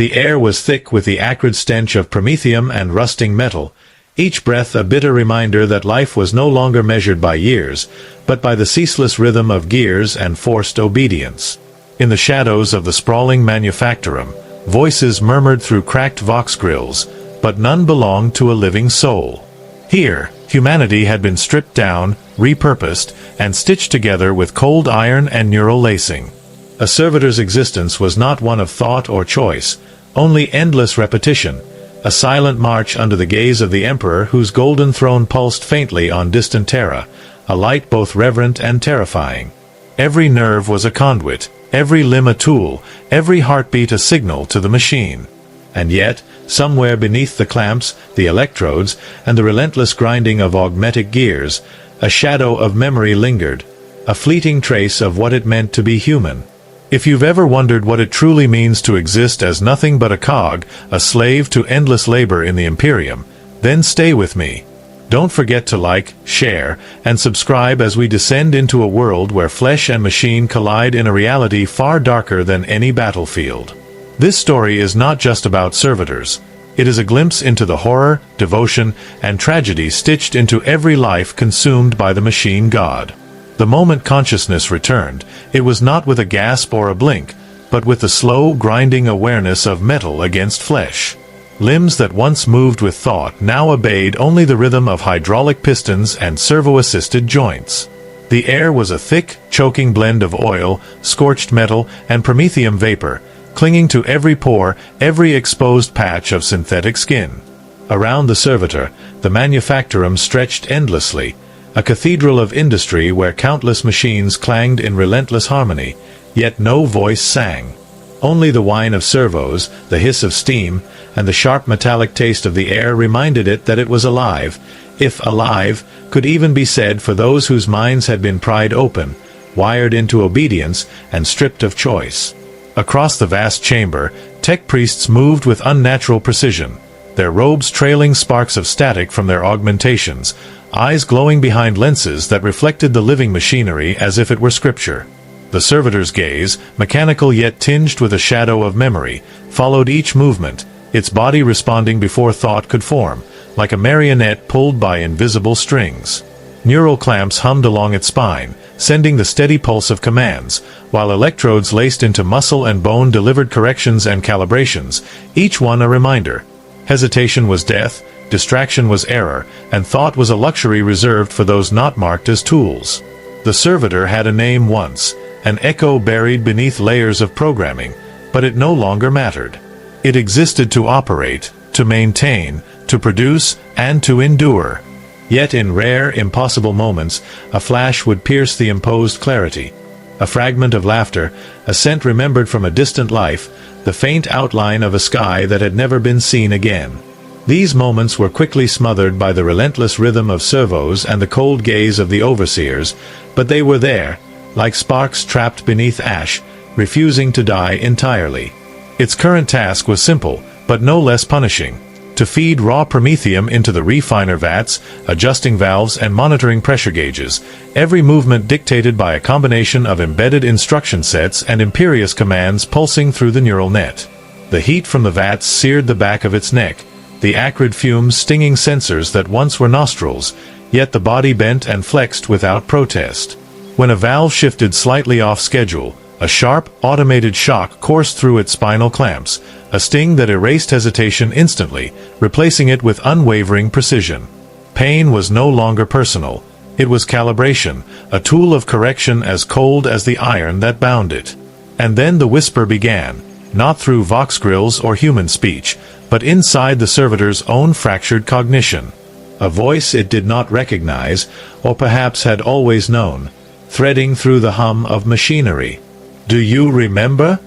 The air was thick with the acrid stench of promethium and rusting metal, each breath a bitter reminder that life was no longer measured by years, but by the ceaseless rhythm of gears and forced obedience. In the shadows of the sprawling Manufactorum, voices murmured through cracked vox grills, but none belonged to a living soul. Here, humanity had been stripped down, repurposed, and stitched together with cold iron and neural lacing. A servitor's existence was not one of thought or choice, only endless repetition, a silent march under the gaze of the Emperor whose golden throne pulsed faintly on distant Terra, a light both reverent and terrifying. Every nerve was a conduit, every limb a tool, every heartbeat a signal to the machine. And yet, somewhere beneath the clamps, the electrodes, and the relentless grinding of augmetic gears, a shadow of memory lingered, a fleeting trace of what it meant to be human. If you've ever wondered what it truly means to exist as nothing but a cog, a slave to endless labor in the Imperium, then stay with me. Don't forget to like, share, and subscribe as we descend into a world where flesh and machine collide in a reality far darker than any battlefield. This story is not just about servitors. It is a glimpse into the horror, devotion, and tragedy stitched into every life consumed by the machine god. The moment consciousness returned, it was not with a gasp or a blink, but with the slow, grinding awareness of metal against flesh. Limbs that once moved with thought now obeyed only the rhythm of hydraulic pistons and servo-assisted joints. The air was a thick, choking blend of oil, scorched metal, and promethium vapor, clinging to every pore, every exposed patch of synthetic skin. Around the Servitor, the Manufactorum stretched endlessly, a cathedral of industry where countless machines clanged in relentless harmony, yet no voice sang. Only the whine of servos, the hiss of steam, and the sharp metallic taste of the air reminded it that it was alive, if alive could even be said for those whose minds had been pried open, wired into obedience, and stripped of choice. Across the vast chamber, tech priests moved with unnatural precision, their robes trailing sparks of static from their augmentations, eyes glowing behind lenses that reflected the living machinery as if it were scripture. The servitor's gaze, mechanical yet tinged with a shadow of memory, followed each movement, its body responding before thought could form, like a marionette pulled by invisible strings. Neural clamps hummed along its spine, sending the steady pulse of commands, while electrodes laced into muscle and bone delivered corrections and calibrations, each one a reminder. Hesitation was death, distraction was error, and thought was a luxury reserved for those not marked as tools. The servitor had a name once, an echo buried beneath layers of programming, but it no longer mattered. It existed to operate, to maintain, to produce, and to endure. Yet in rare, impossible moments, a flash would pierce the imposed clarity. A fragment of laughter, a scent remembered from a distant life, the faint outline of a sky that had never been seen again. These moments were quickly smothered by the relentless rhythm of servos and the cold gaze of the overseers, but they were there, like sparks trapped beneath ash, refusing to die entirely. Its current task was simple, but no less punishing: to feed raw promethium into the refiner vats, adjusting valves and monitoring pressure gauges, every movement dictated by a combination of embedded instruction sets and imperious commands pulsing through the neural net. The heat from the vats seared the back of its neck, the acrid fumes stinging sensors that once were nostrils, yet the body bent and flexed without protest. When a valve shifted slightly off schedule, a sharp, automated shock coursed through its spinal clamps, a sting that erased hesitation instantly, replacing it with unwavering precision. Pain was no longer personal. It was calibration, a tool of correction as cold as the iron that bound it. And then the whisper began, not through vox grills or human speech, but inside the servitor's own fractured cognition. A voice it did not recognize, or perhaps had always known, threading through the hum of machinery. "Do you remember?"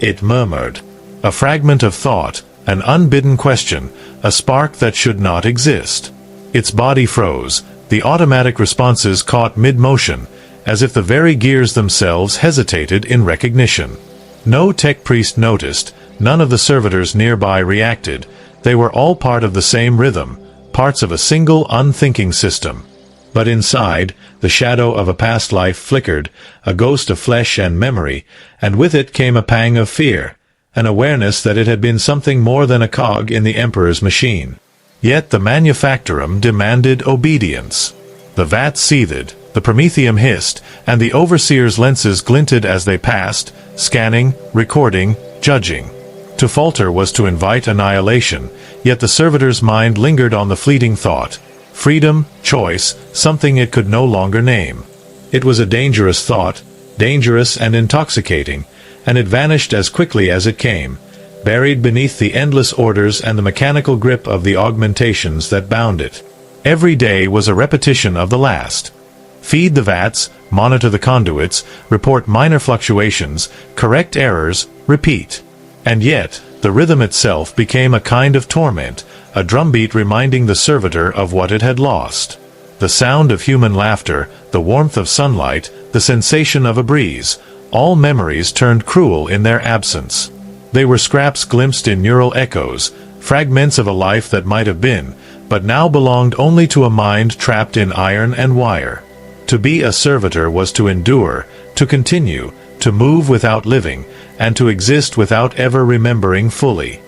it murmured. A fragment of thought, an unbidden question, a spark that should not exist. Its body froze, the automatic responses caught mid-motion, as if the very gears themselves hesitated in recognition. No tech priest noticed, none of the servitors nearby reacted. They were all part of the same rhythm, parts of a single unthinking system. But inside, the shadow of a past life flickered, a ghost of flesh and memory, and with it came a pang of fear, an awareness that it had been something more than a cog in the Emperor's machine. Yet the Manufactorum demanded obedience. The vats seethed, the Promethium hissed, and the Overseer's lenses glinted as they passed, scanning, recording, judging. To falter was to invite annihilation, yet the Servitor's mind lingered on the fleeting thought. Freedom, choice, something it could no longer name. It was a dangerous thought, dangerous and intoxicating, and it vanished as quickly as it came, buried beneath the endless orders and the mechanical grip of the augmentations that bound it. Every day was a repetition of the last. Feed the vats, monitor the conduits, report minor fluctuations, correct errors, repeat. And yet, the rhythm itself became a kind of torment, a drumbeat reminding the servitor of what it had lost. The sound of human laughter, the warmth of sunlight, the sensation of a breeze, all memories turned cruel in their absence. They were scraps glimpsed in neural echoes, fragments of a life that might have been, but now belonged only to a mind trapped in iron and wire. To be a servitor was to endure, to continue, to move without living, and to exist without ever remembering fully.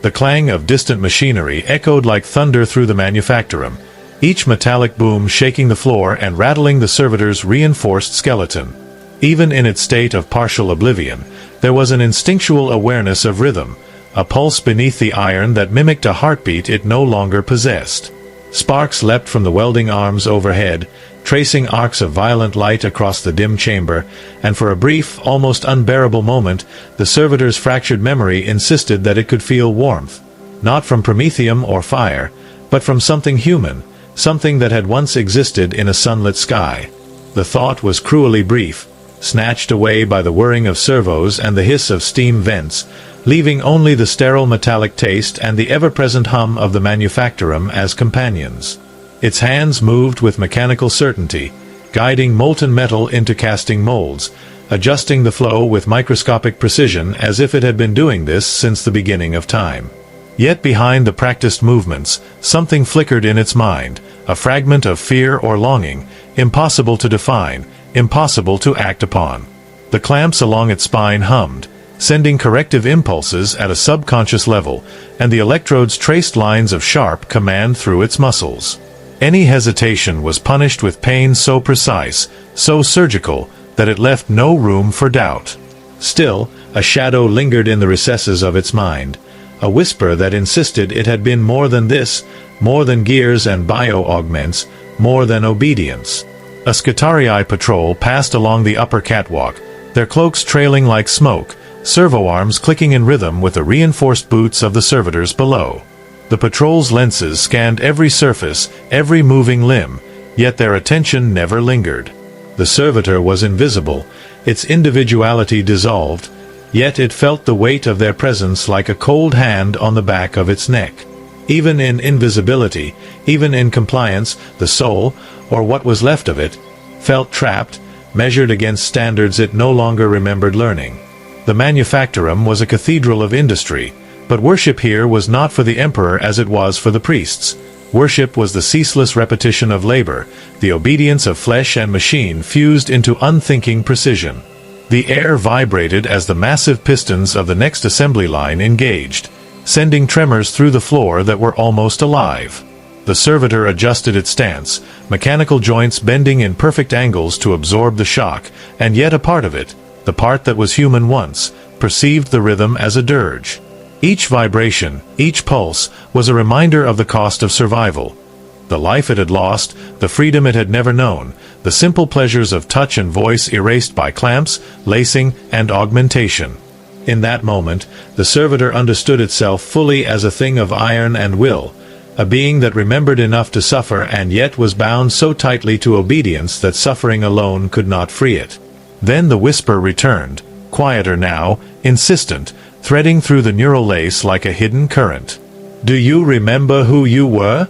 The clang of distant machinery echoed like thunder through the Manufactorum, each metallic boom shaking the floor and rattling the servitor's reinforced skeleton. Even in its state of partial oblivion, there was an instinctual awareness of rhythm, a pulse beneath the iron that mimicked a heartbeat it no longer possessed. Sparks leapt from the welding arms overhead, tracing arcs of violent light across the dim chamber, and for a brief, almost unbearable moment, the servitor's fractured memory insisted that it could feel warmth, not from Promethium or fire, but from something human, something that had once existed in a sunlit sky. The thought was cruelly brief, snatched away by the whirring of servos and the hiss of steam vents, leaving only the sterile metallic taste and the ever-present hum of the Manufactorum as companions. Its hands moved with mechanical certainty, guiding molten metal into casting molds, adjusting the flow with microscopic precision as if it had been doing this since the beginning of time. Yet behind the practiced movements, something flickered in its mind, a fragment of fear or longing, impossible to define, impossible to act upon. The clamps along its spine hummed, sending corrective impulses at a subconscious level, and the electrodes traced lines of sharp command through its muscles. Any hesitation was punished with pain so precise, so surgical, that it left no room for doubt. Still, a shadow lingered in the recesses of its mind, a whisper that insisted it had been more than this, more than gears and bio-augments, more than obedience. A Scutarii patrol passed along the upper catwalk, their cloaks trailing like smoke, servo-arms clicking in rhythm with the reinforced boots of the servitors below. The patrol's lenses scanned every surface, every moving limb, yet their attention never lingered. The servitor was invisible, its individuality dissolved, yet it felt the weight of their presence like a cold hand on the back of its neck. Even in invisibility, even in compliance, the soul, or what was left of it, felt trapped, measured against standards it no longer remembered learning. The Manufactorum was a cathedral of industry, but worship here was not for the emperor as it was for the priests. Worship was the ceaseless repetition of labor, the obedience of flesh and machine fused into unthinking precision. The air vibrated as the massive pistons of the next assembly line engaged, sending tremors through the floor that were almost alive. The servitor adjusted its stance, mechanical joints bending in perfect angles to absorb the shock, and yet a part of it, the part that was human once, perceived the rhythm as a dirge. Each vibration, each pulse, was a reminder of the cost of survival. The life it had lost, the freedom it had never known, the simple pleasures of touch and voice erased by clamps, lacing, and augmentation. In that moment, the servitor understood itself fully as a thing of iron and will, a being that remembered enough to suffer and yet was bound so tightly to obedience that suffering alone could not free it. Then the whisper returned, quieter now, insistent, threading through the neural lace like a hidden current. "Do you remember who you were?"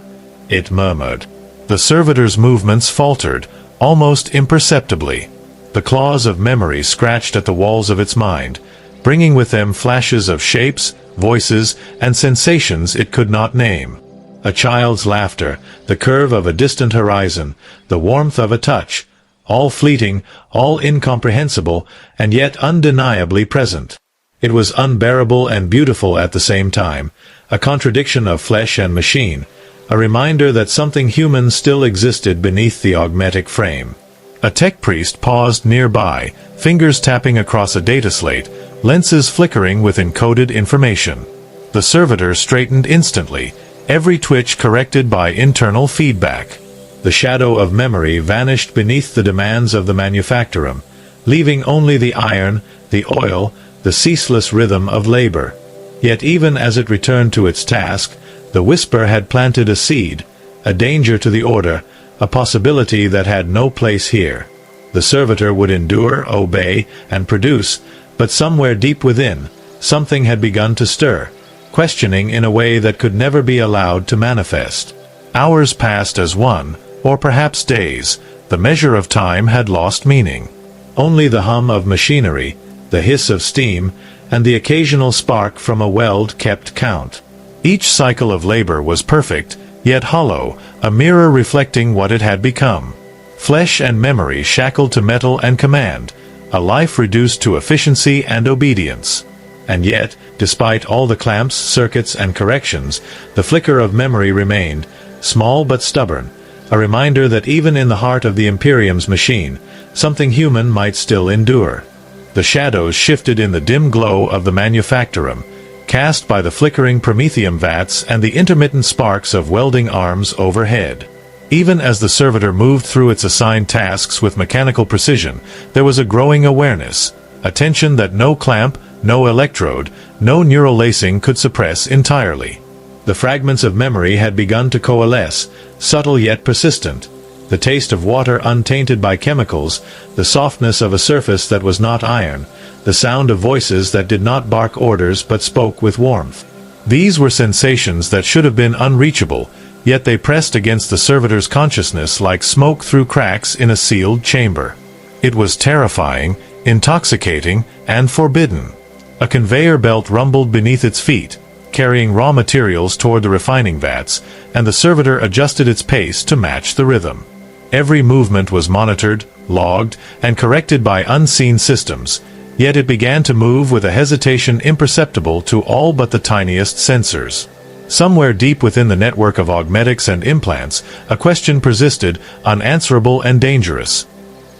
it murmured. The servitor's movements faltered, almost imperceptibly. The claws of memory scratched at the walls of its mind, bringing with them flashes of shapes, voices, and sensations it could not name. A child's laughter, the curve of a distant horizon, the warmth of a touch, all fleeting, all incomprehensible, and yet undeniably present. It was unbearable and beautiful at the same time, a contradiction of flesh and machine, a reminder that something human still existed beneath the augmetic frame. A tech priest paused nearby, fingers tapping across a data slate, lenses flickering with encoded information. The servitor straightened instantly, every twitch corrected by internal feedback. The shadow of memory vanished beneath the demands of the Manufactorum, leaving only the iron, the oil, the ceaseless rhythm of labor. Yet even as it returned to its task, the whisper had planted a seed, a danger to the order, a possibility that had no place here. The servitor would endure, obey, and produce, but somewhere deep within, something had begun to stir, questioning in a way that could never be allowed to manifest. Hours passed as one, or perhaps days. The measure of time had lost meaning. Only the hum of machinery, the hiss of steam, and the occasional spark from a weld kept count. Each cycle of labor was perfect, yet hollow, a mirror reflecting what it had become. Flesh and memory shackled to metal and command, a life reduced to efficiency and obedience. And yet, despite all the clamps, circuits, and corrections, the flicker of memory remained, small but stubborn, a reminder that even in the heart of the Imperium's machine, something human might still endure. The shadows shifted in the dim glow of the Manufactorum, cast by the flickering Promethium vats and the intermittent sparks of welding arms overhead. Even as the servitor moved through its assigned tasks with mechanical precision, there was a growing awareness, a tension that no clamp, no electrode, no neural lacing could suppress entirely. The fragments of memory had begun to coalesce, subtle yet persistent. The taste of water untainted by chemicals, the softness of a surface that was not iron, the sound of voices that did not bark orders but spoke with warmth. These were sensations that should have been unreachable, yet they pressed against the servitor's consciousness like smoke through cracks in a sealed chamber. It was terrifying, intoxicating, and forbidden. A conveyor belt rumbled beneath its feet, carrying raw materials toward the refining vats, and the servitor adjusted its pace to match the rhythm. Every movement was monitored, logged, and corrected by unseen systems, yet it began to move with a hesitation imperceptible to all but the tiniest sensors. Somewhere deep within the network of augmetics and implants, a question persisted, unanswerable and dangerous.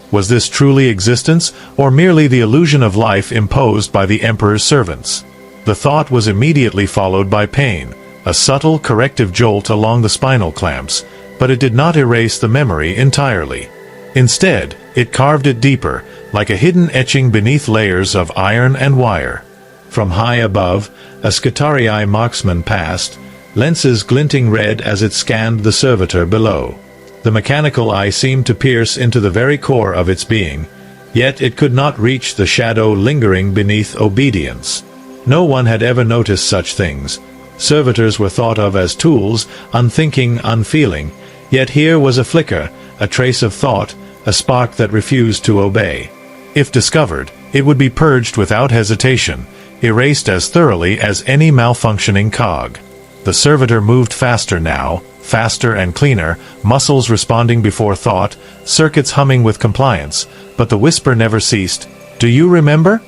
Was this truly existence, or merely the illusion of life imposed by the Emperor's servants? The thought was immediately followed by pain, a subtle corrective jolt along the spinal clamps, but it did not erase the memory entirely. Instead, it carved it deeper, like a hidden etching beneath layers of iron and wire. From high above, a Scutarii marksman passed, lenses glinting red as it scanned the servitor below. The mechanical eye seemed to pierce into the very core of its being, yet it could not reach the shadow lingering beneath obedience. No one had ever noticed such things. Servitors were thought of as tools, unthinking, unfeeling, yet here was a flicker, a trace of thought, a spark that refused to obey. If discovered, it would be purged without hesitation, erased as thoroughly as any malfunctioning cog. The servitor moved faster now, faster and cleaner, muscles responding before thought, circuits humming with compliance, but the whisper never ceased. "Do you remember?"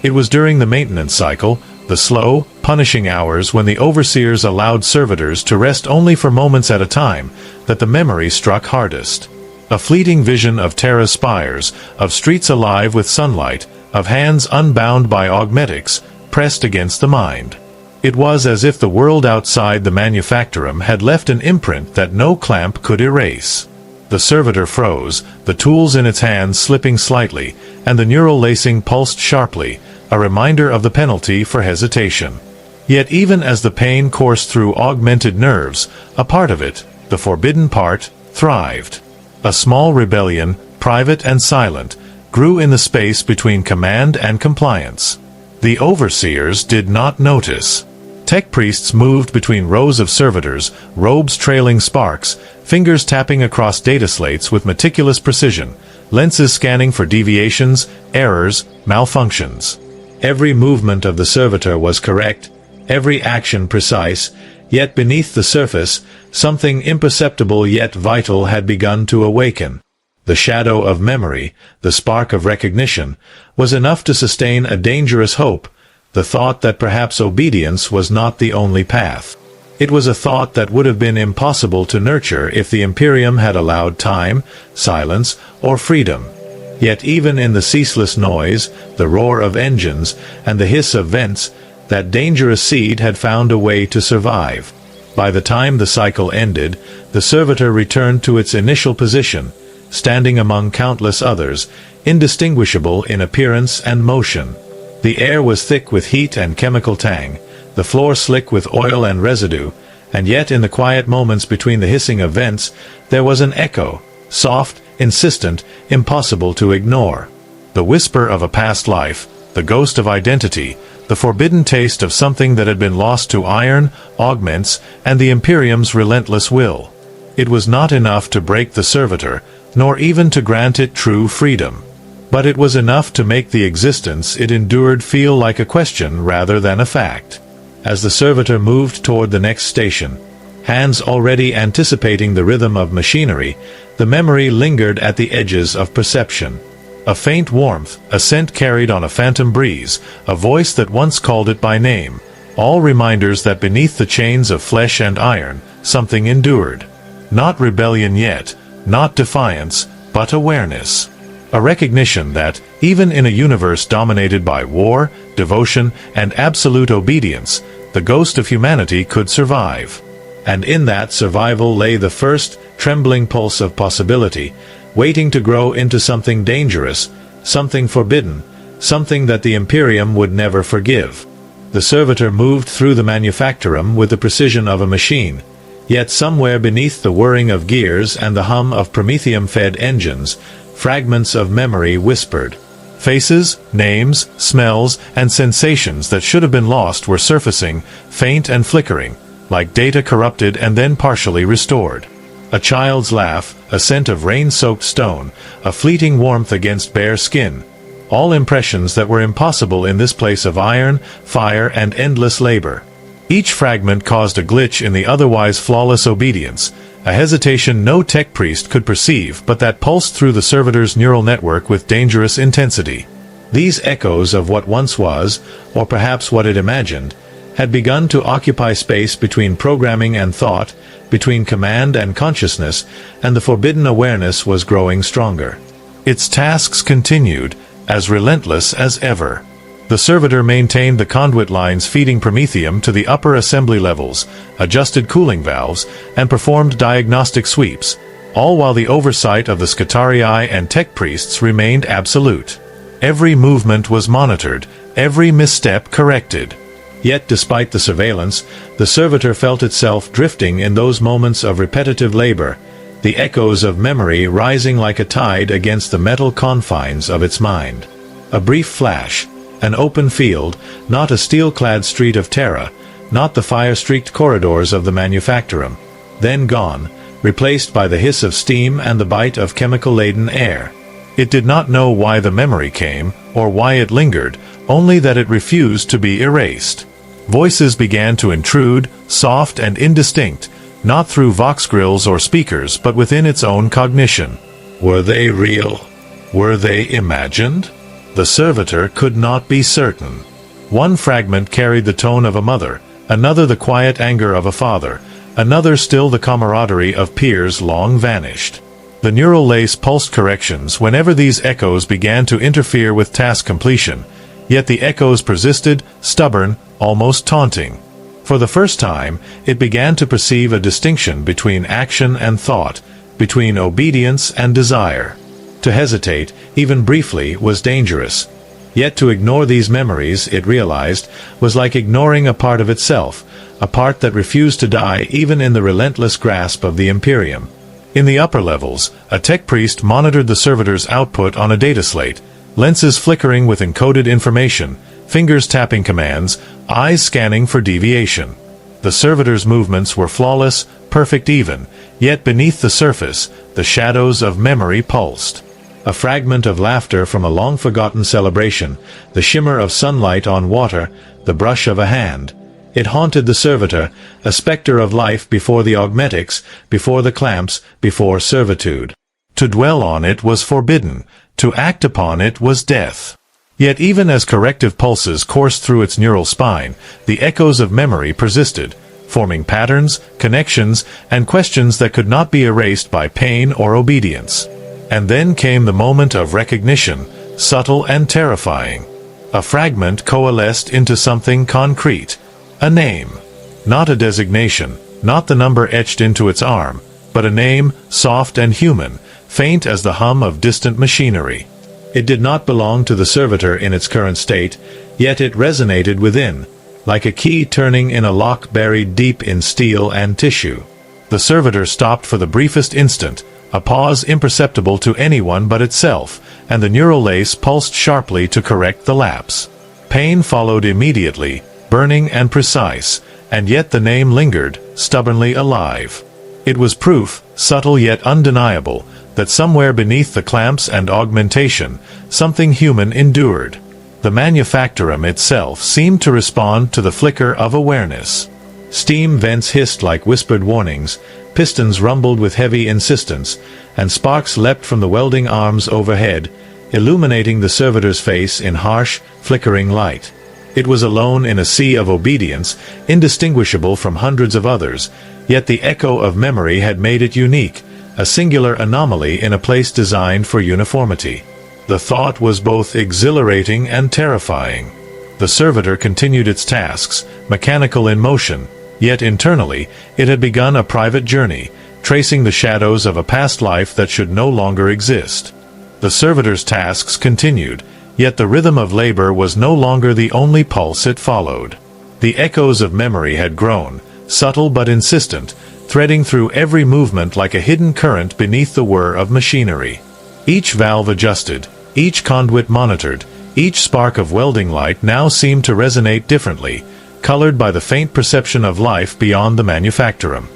It was during the maintenance cycle, the slow, punishing hours when the overseers allowed servitors to rest only for moments at a time, that the memory struck hardest. A fleeting vision of Terra's spires, of streets alive with sunlight, of hands unbound by augmetics, pressed against the mind. It was as if the world outside the Manufactorum had left an imprint that no clamp could erase. The servitor froze, the tools in its hands slipping slightly, and the neural lacing pulsed sharply, a reminder of the penalty for hesitation. Yet even as the pain coursed through augmented nerves, a part of it, the forbidden part, thrived. A small rebellion, private and silent, grew in the space between command and compliance. The overseers did not notice. Tech priests moved between rows of servitors, robes trailing sparks, fingers tapping across data slates with meticulous precision, lenses scanning for deviations, errors, malfunctions. Every movement of the servitor was correct, every action precise, yet beneath the surface, something imperceptible yet vital had begun to awaken. The shadow of memory, the spark of recognition, was enough to sustain a dangerous hope, the thought that perhaps obedience was not the only path. It was a thought that would have been impossible to nurture if the Imperium had allowed time, silence, or freedom. Yet even in the ceaseless noise, the roar of engines, and the hiss of vents, that dangerous seed had found a way to survive. By the time the cycle ended, the Servitor returned to its initial position, standing among countless others, indistinguishable in appearance and motion. The air was thick with heat and chemical tang, the floor slick with oil and residue, and yet in the quiet moments between the hissing of vents, there was an echo, soft, insistent, impossible to ignore. The whisper of a past life, the ghost of identity, the forbidden taste of something that had been lost to iron, augments, and the Imperium's relentless will. It was not enough to break the Servitor, nor even to grant it true freedom. But it was enough to make the existence it endured feel like a question rather than a fact. As the Servitor moved toward the next station, hands already anticipating the rhythm of machinery, the memory lingered at the edges of perception. A faint warmth, a scent carried on a phantom breeze, a voice that once called it by name, all reminders that beneath the chains of flesh and iron, something endured. Not rebellion yet, not defiance, but awareness. A recognition that, even in a universe dominated by war, devotion, and absolute obedience, the ghost of humanity could survive. And in that survival lay the first, trembling pulse of possibility, waiting to grow into something dangerous, something forbidden, something that the Imperium would never forgive. The Servitor moved through the Manufactorum with the precision of a machine, yet somewhere beneath the whirring of gears and the hum of Promethium-fed engines, fragments of memory whispered. Faces, names, smells, and sensations that should have been lost were surfacing, faint and flickering, like data corrupted and then partially restored. A child's laugh, a scent of rain-soaked stone, a fleeting warmth against bare skin, all impressions that were impossible in this place of iron, fire, and endless labor. Each fragment caused a glitch in the otherwise flawless obedience, a hesitation no tech priest could perceive but that pulsed through the Servitor's neural network with dangerous intensity. These echoes of what once was, or perhaps what it imagined, had begun to occupy space between programming and thought, between command and consciousness, and the forbidden awareness was growing stronger. Its tasks continued, as relentless as ever. The Servitor maintained the conduit lines feeding Promethium to the upper assembly levels, adjusted cooling valves, and performed diagnostic sweeps, all while the oversight of the Scutarii and tech priests remained absolute. Every movement was monitored, every misstep corrected. Yet despite the surveillance, the Servitor felt itself drifting in those moments of repetitive labor, the echoes of memory rising like a tide against the metal confines of its mind. A brief flash, an open field, not a steel-clad street of terror, not the fire-streaked corridors of the Manufactorum, then gone, replaced by the hiss of steam and the bite of chemical-laden air. It did not know why the memory came, or why it lingered, only that it refused to be erased. Voices began to intrude, soft and indistinct, not through vox grills or speakers but within its own cognition. Were they real? Were they imagined? The Servitor could not be certain. One fragment carried the tone of a mother, another the quiet anger of a father, another still the camaraderie of peers long vanished. The neural lace pulsed corrections whenever these echoes began to interfere with task completion, yet the echoes persisted, stubborn, almost taunting. For the first time, it began to perceive a distinction between action and thought, between obedience and desire. To hesitate, even briefly, was dangerous. Yet to ignore these memories, it realized, was like ignoring a part of itself, a part that refused to die even in the relentless grasp of the Imperium. In the upper levels, a tech priest monitored the Servitor's output on a data slate, lenses flickering with encoded information, fingers tapping commands, eyes scanning for deviation. The Servitor's movements were flawless, perfect even, yet beneath the surface, the shadows of memory pulsed. A fragment of laughter from a long-forgotten celebration, the shimmer of sunlight on water, the brush of a hand. It haunted the Servitor, a specter of life before the augmetics, before the clamps, before servitude. To dwell on it was forbidden, to act upon it was death. Yet even as corrective pulses coursed through its neural spine, the echoes of memory persisted, forming patterns, connections, and questions that could not be erased by pain or obedience. And then came the moment of recognition, subtle and terrifying. A fragment coalesced into something concrete. A name. Not a designation, not the number etched into its arm, but a name, soft and human, faint as the hum of distant machinery. It did not belong to the servitor in its current state, yet it resonated within, like a key turning in a lock buried deep in steel and tissue. The servitor stopped for the briefest instant, a pause imperceptible to anyone but itself, and the neural lace pulsed sharply to correct the lapse. Pain followed immediately, burning and precise, and yet the name lingered, stubbornly alive. It was proof, subtle yet undeniable, that somewhere beneath the clamps and augmentation, something human endured. The Manufactorum itself seemed to respond to the flicker of awareness. Steam vents hissed like whispered warnings, pistons rumbled with heavy insistence, and sparks leapt from the welding arms overhead, illuminating the servitor's face in harsh, flickering light. It was alone in a sea of obedience, indistinguishable from hundreds of others, yet the echo of memory had made it unique, a singular anomaly in a place designed for uniformity. The thought was both exhilarating and terrifying. The servitor continued its tasks, mechanical in motion, yet internally it had begun a private journey, tracing the shadows of a past life that should no longer exist. The servitor's tasks continued, yet the rhythm of labor was no longer the only pulse it followed. The echoes of memory had grown, subtle but insistent, threading through every movement like a hidden current beneath the whir of machinery. Each valve adjusted, each conduit monitored, each spark of welding light now seemed to resonate differently, colored by the faint perception of life beyond the Manufactorum.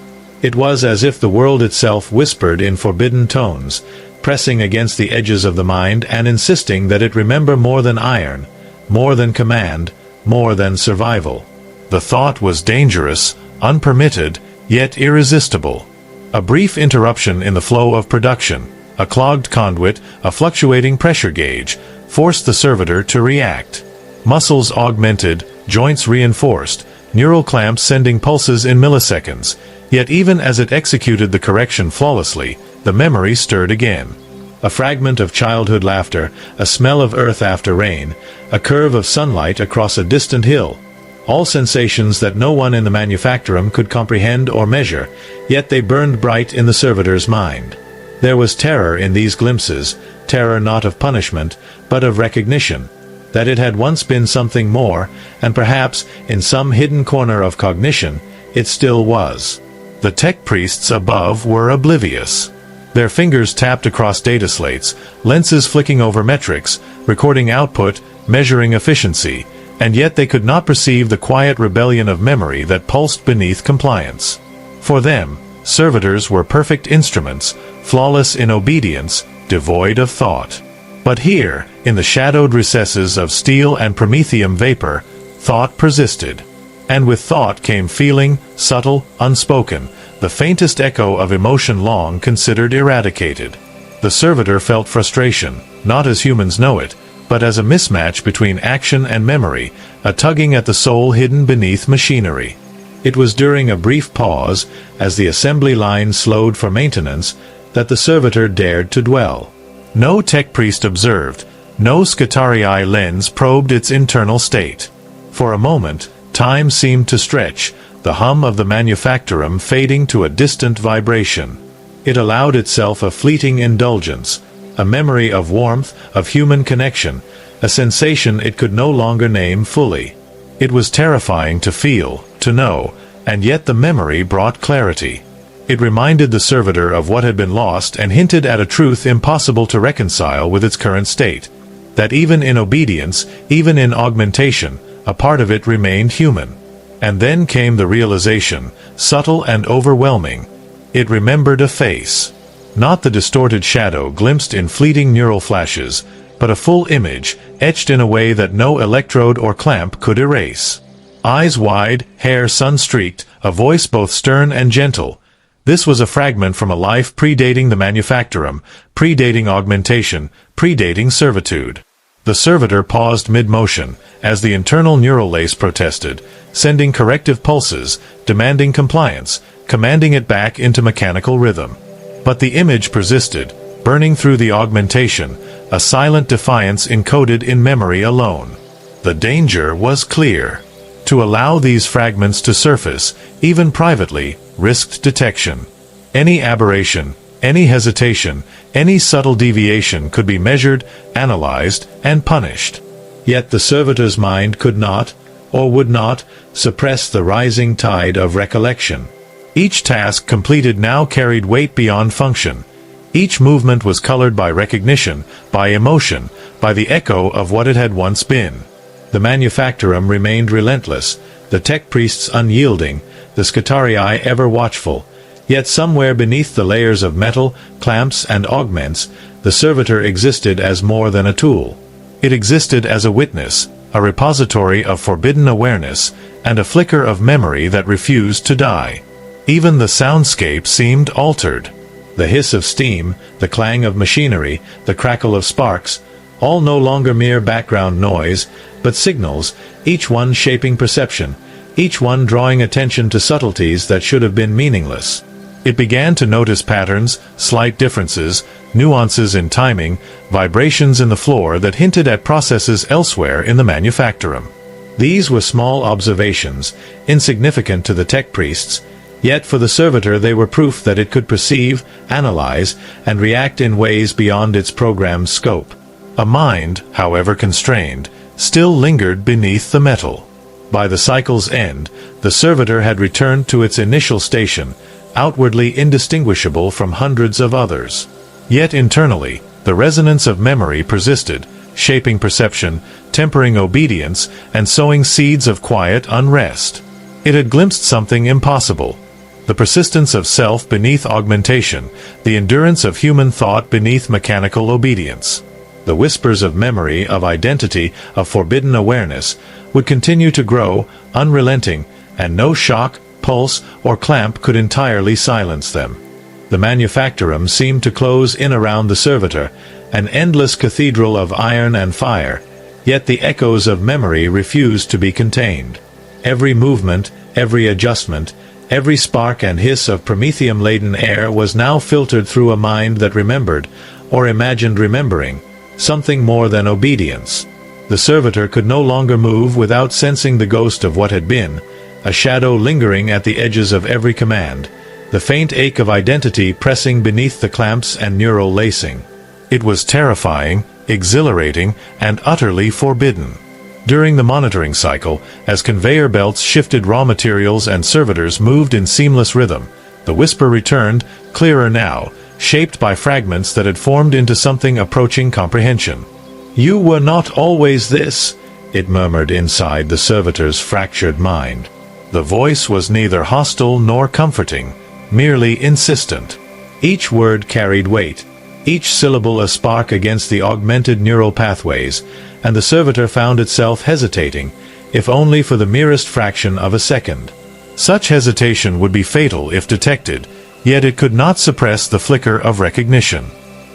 It was as if the world itself whispered in forbidden tones, pressing against the edges of the mind and insisting that it remember more than iron, more than command, more than survival. The thought was dangerous, unpermitted, yet irresistible. A brief interruption in the flow of production, a clogged conduit, a fluctuating pressure gauge, forced the servitor to react. Muscles augmented, joints reinforced, neural clamps sending pulses in milliseconds, yet even as it executed the correction flawlessly, the memory stirred again. A fragment of childhood laughter, a smell of earth after rain, a curve of sunlight across a distant hill. All sensations that no one in the Manufactorum could comprehend or measure, yet they burned bright in the servitor's mind. There was terror in these glimpses, terror not of punishment, but of recognition, that it had once been something more, and perhaps, in some hidden corner of cognition, it still was. The tech priests above were oblivious. Their fingers tapped across data slates, lenses flicking over metrics, recording output, measuring efficiency, and yet they could not perceive the quiet rebellion of memory that pulsed beneath compliance. For them, servitors were perfect instruments, flawless in obedience, devoid of thought. But here, in the shadowed recesses of steel and promethium vapor, thought persisted. And with thought came feeling, subtle, unspoken, the faintest echo of emotion long considered eradicated. The servitor felt frustration, not as humans know it, but as a mismatch between action and memory, a tugging at the soul hidden beneath machinery. It was during a brief pause, as the assembly line slowed for maintenance, that the servitor dared to dwell. No tech priest observed, no Scutarii lens probed its internal state. For a moment, time seemed to stretch, the hum of the Manufactorum fading to a distant vibration. It allowed itself a fleeting indulgence, a memory of warmth, of human connection, a sensation it could no longer name fully. It was terrifying to feel, to know, and yet the memory brought clarity. It reminded the servitor of what had been lost and hinted at a truth impossible to reconcile with its current state, that even in obedience, even in augmentation, a part of it remained human. And then came the realization, subtle and overwhelming. It remembered a face. Not the distorted shadow glimpsed in fleeting neural flashes, but a full image, etched in a way that no electrode or clamp could erase. Eyes wide, hair sun-streaked, a voice both stern and gentle. This was a fragment from a life predating the Manufactorum, predating augmentation, predating servitude. The servitor paused mid-motion, as the internal neural lace protested, sending corrective pulses, demanding compliance, commanding it back into mechanical rhythm. But the image persisted, burning through the augmentation, a silent defiance encoded in memory alone. The danger was clear. To allow these fragments to surface, even privately, risked detection. Any aberration, any hesitation, any subtle deviation could be measured, analyzed, and punished. Yet the servitor's mind could not, or would not, suppress the rising tide of recollection. Each task completed now carried weight beyond function. Each movement was colored by recognition, by emotion, by the echo of what it had once been. The Manufactorum remained relentless, the tech priests unyielding, the Scutarii ever watchful. Yet somewhere beneath the layers of metal, clamps, and augments, the servitor existed as more than a tool. It existed as a witness, a repository of forbidden awareness, and a flicker of memory that refused to die. Even the soundscape seemed altered. The hiss of steam, the clang of machinery, the crackle of sparks, all no longer mere background noise, but signals, each one shaping perception, each one drawing attention to subtleties that should have been meaningless. It began to notice patterns, slight differences, nuances in timing, vibrations in the floor that hinted at processes elsewhere in the Manufactorum. These were small observations, insignificant to the tech priests, yet for the servitor they were proof that it could perceive, analyze, and react in ways beyond its program's scope. A mind, however constrained, still lingered beneath the metal. By the cycle's end, the servitor had returned to its initial station, outwardly indistinguishable from hundreds of others. Yet internally, the resonance of memory persisted, shaping perception, tempering obedience, and sowing seeds of quiet unrest. It had glimpsed something impossible. The persistence of self beneath augmentation, the endurance of human thought beneath mechanical obedience. The whispers of memory, of identity, of forbidden awareness, would continue to grow, unrelenting, and no shock, pulse, or clamp could entirely silence them. The Manufactorum seemed to close in around the servitor, an endless cathedral of iron and fire, yet the echoes of memory refused to be contained. Every movement, every adjustment, every spark and hiss of Promethium-laden air was now filtered through a mind that remembered, or imagined remembering, something more than obedience. The servitor could no longer move without sensing the ghost of what had been, a shadow lingering at the edges of every command, the faint ache of identity pressing beneath the clamps and neural lacing. It was terrifying, exhilarating, and utterly forbidden. During the monitoring cycle, as conveyor belts shifted raw materials and servitors moved in seamless rhythm, the whisper returned, clearer now, shaped by fragments that had formed into something approaching comprehension. "You were not always this," it murmured inside the servitor's fractured mind. The voice was neither hostile nor comforting, merely insistent. Each word carried weight, each syllable a spark against the augmented neural pathways, and the servitor found itself hesitating, if only for the merest fraction of a second. Such hesitation would be fatal if detected, yet it could not suppress the flicker of recognition.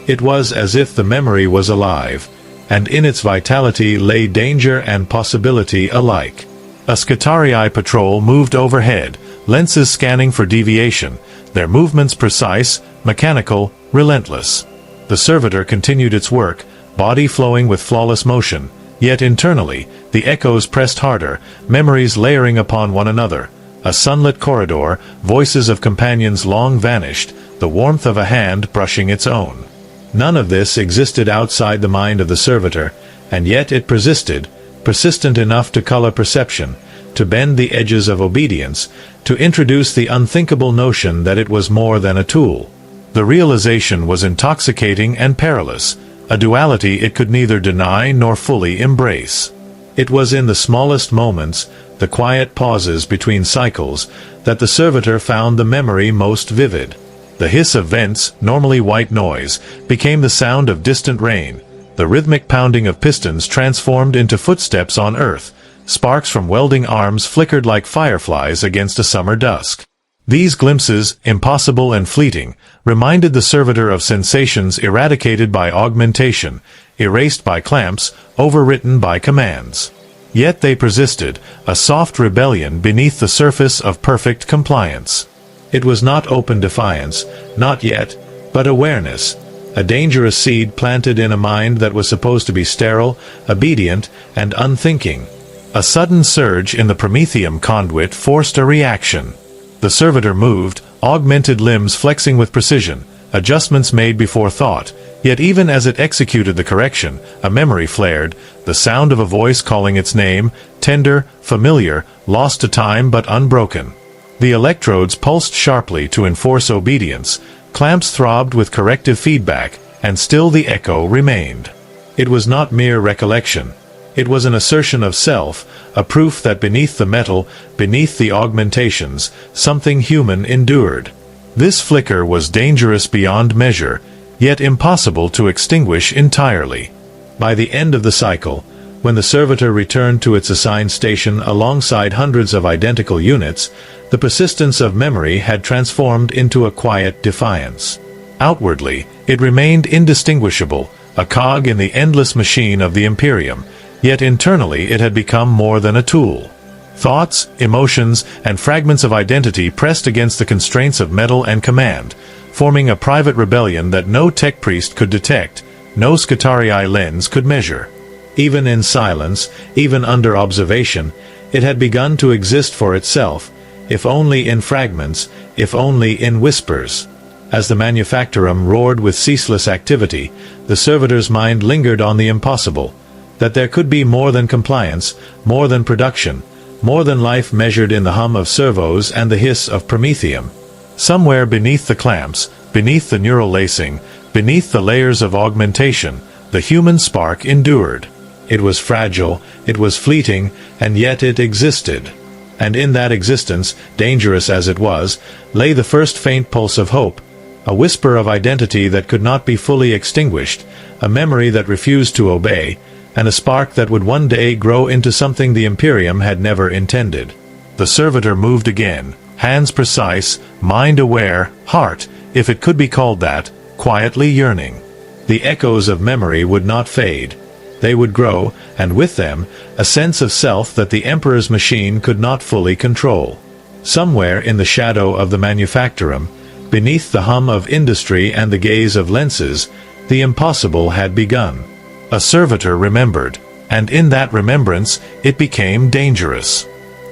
It was as if the memory was alive, and in its vitality lay danger and possibility alike. A Scutarii patrol moved overhead, lenses scanning for deviation, their movements precise, mechanical, relentless. The servitor continued its work, body flowing with flawless motion, yet internally, the echoes pressed harder, memories layering upon one another. A sunlit corridor, voices of companions long vanished, the warmth of a hand brushing its own. None of this existed outside the mind of the servitor, and yet it persisted, persistent enough to color perception, to bend the edges of obedience, to introduce the unthinkable notion that it was more than a tool. The realization was intoxicating and perilous, a duality it could neither deny nor fully embrace. It was in the smallest moments, the quiet pauses between cycles, that the servitor found the memory most vivid. The hiss of vents, normally white noise, became the sound of distant rain. The rhythmic pounding of pistons transformed into footsteps on earth. Sparks from welding arms flickered like fireflies against a summer dusk. These glimpses, impossible and fleeting, reminded the servitor of sensations eradicated by augmentation, erased by clamps, overwritten by commands. Yet they persisted, a soft rebellion beneath the surface of perfect compliance. It was not open defiance, not yet, but awareness, a dangerous seed planted in a mind that was supposed to be sterile, obedient, and unthinking. A sudden surge in the Promethium conduit forced a reaction. The servitor moved, augmented limbs flexing with precision, adjustments made before thought, yet even as it executed the correction, a memory flared, the sound of a voice calling its name, tender, familiar, lost to time but unbroken. The electrodes pulsed sharply to enforce obedience, clamps throbbed with corrective feedback, and still the echo remained. It was not mere recollection. It was an assertion of self, a proof that beneath the metal, beneath the augmentations, something human endured. This flicker was dangerous beyond measure, yet impossible to extinguish entirely. By the end of the cycle, when the servitor returned to its assigned station alongside hundreds of identical units, the persistence of memory had transformed into a quiet defiance. Outwardly, it remained indistinguishable, a cog in the endless machine of the Imperium, yet internally it had become more than a tool. Thoughts, emotions, and fragments of identity pressed against the constraints of metal and command, forming a private rebellion that no tech priest could detect, no Scutarii lens could measure. Even in silence, even under observation, it had begun to exist for itself, if only in fragments, if only in whispers. As the Manufactorum roared with ceaseless activity, the servitor's mind lingered on the impossible, that there could be more than compliance, more than production, more than life measured in the hum of servos and the hiss of Promethium. Somewhere beneath the clamps, beneath the neural lacing, beneath the layers of augmentation, the human spark endured. It was fragile, it was fleeting, and yet it existed. And in that existence, dangerous as it was, lay the first faint pulse of hope, a whisper of identity that could not be fully extinguished, a memory that refused to obey, and a spark that would one day grow into something the Imperium had never intended. The servitor moved again, hands precise, mind aware, heart, if it could be called that, quietly yearning. The echoes of memory would not fade. They would grow, and with them, a sense of self that the Emperor's machine could not fully control. Somewhere in the shadow of the Manufactorum, beneath the hum of industry and the gaze of lenses, the impossible had begun. A servitor remembered, and in that remembrance it became dangerous.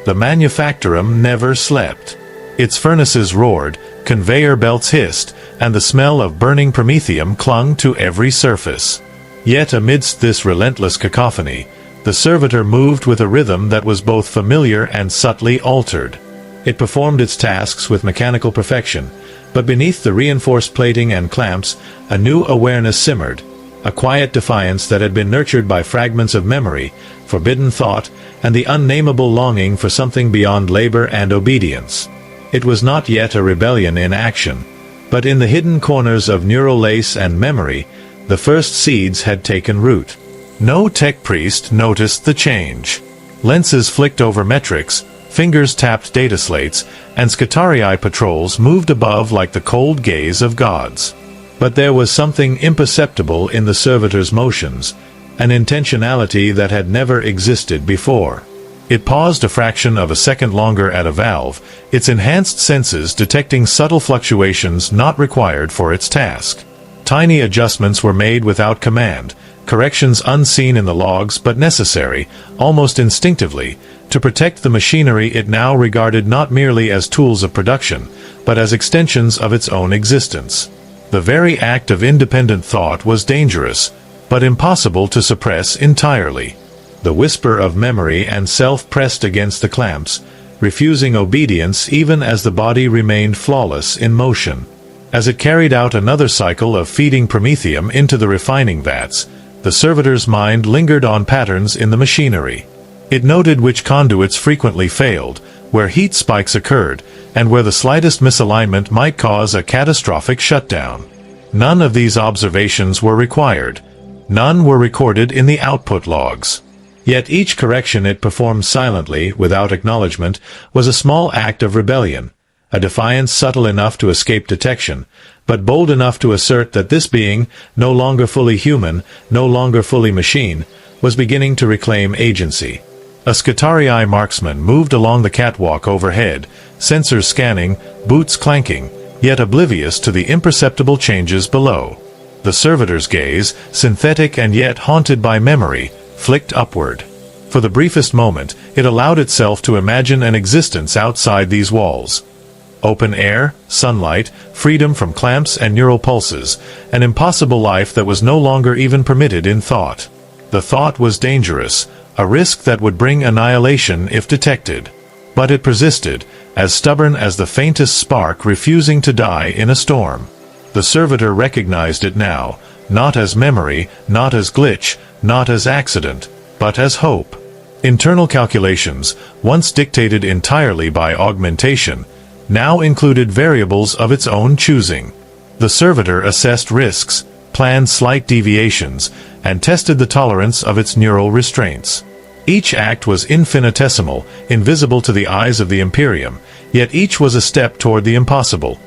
The Manufactorum never slept. Its furnaces roared, conveyor belts hissed, and the smell of burning Promethium clung to every surface. Yet amidst this relentless cacophony, the servitor moved with a rhythm that was both familiar and subtly altered. It performed its tasks with mechanical perfection, but beneath the reinforced plating and clamps, a new awareness simmered, a quiet defiance that had been nurtured by fragments of memory, forbidden thought, and the unnameable longing for something beyond labor and obedience. It was not yet a rebellion in action, but in the hidden corners of neural lace and memory, the first seeds had taken root. No tech priest noticed the change. Lenses flicked over metrics, fingers tapped data slates, and Scutarii patrols moved above like the cold gaze of gods. But there was something imperceptible in the servitor's motions, an intentionality that had never existed before. It paused a fraction of a second longer at a valve, its enhanced senses detecting subtle fluctuations not required for its task. Tiny adjustments were made without command, corrections unseen in the logs but necessary, almost instinctively, to protect the machinery it now regarded not merely as tools of production, but as extensions of its own existence. The very act of independent thought was dangerous, but impossible to suppress entirely. The whisper of memory and self pressed against the clamps, refusing obedience even as the body remained flawless in motion. As it carried out another cycle of feeding Promethium into the refining vats, the servitor's mind lingered on patterns in the machinery. It noted which conduits frequently failed, where heat spikes occurred, and where the slightest misalignment might cause a catastrophic shutdown. None of these observations were required. None were recorded in the output logs. Yet each correction it performed silently, without acknowledgement, was a small act of rebellion, a defiance subtle enough to escape detection, but bold enough to assert that this being, no longer fully human, no longer fully machine, was beginning to reclaim agency. A Skitarii marksman moved along the catwalk overhead, sensors scanning, boots clanking, yet oblivious to the imperceptible changes below. The servitor's gaze, synthetic and yet haunted by memory, flicked upward. For the briefest moment, it allowed itself to imagine an existence outside these walls. Open air, sunlight, freedom from clamps and neural pulses, an impossible life that was no longer even permitted in thought. The thought was dangerous, a risk that would bring annihilation if detected. But it persisted, as stubborn as the faintest spark refusing to die in a storm. The servitor recognized it now, not as memory, not as glitch, not as accident, but as hope. Internal calculations, once dictated entirely by augmentation, now included variables of its own choosing. The servitor assessed risks, planned slight deviations, and tested the tolerance of its neural restraints. Each act was infinitesimal, invisible to the eyes of the Imperium, yet each was a step toward the impossible.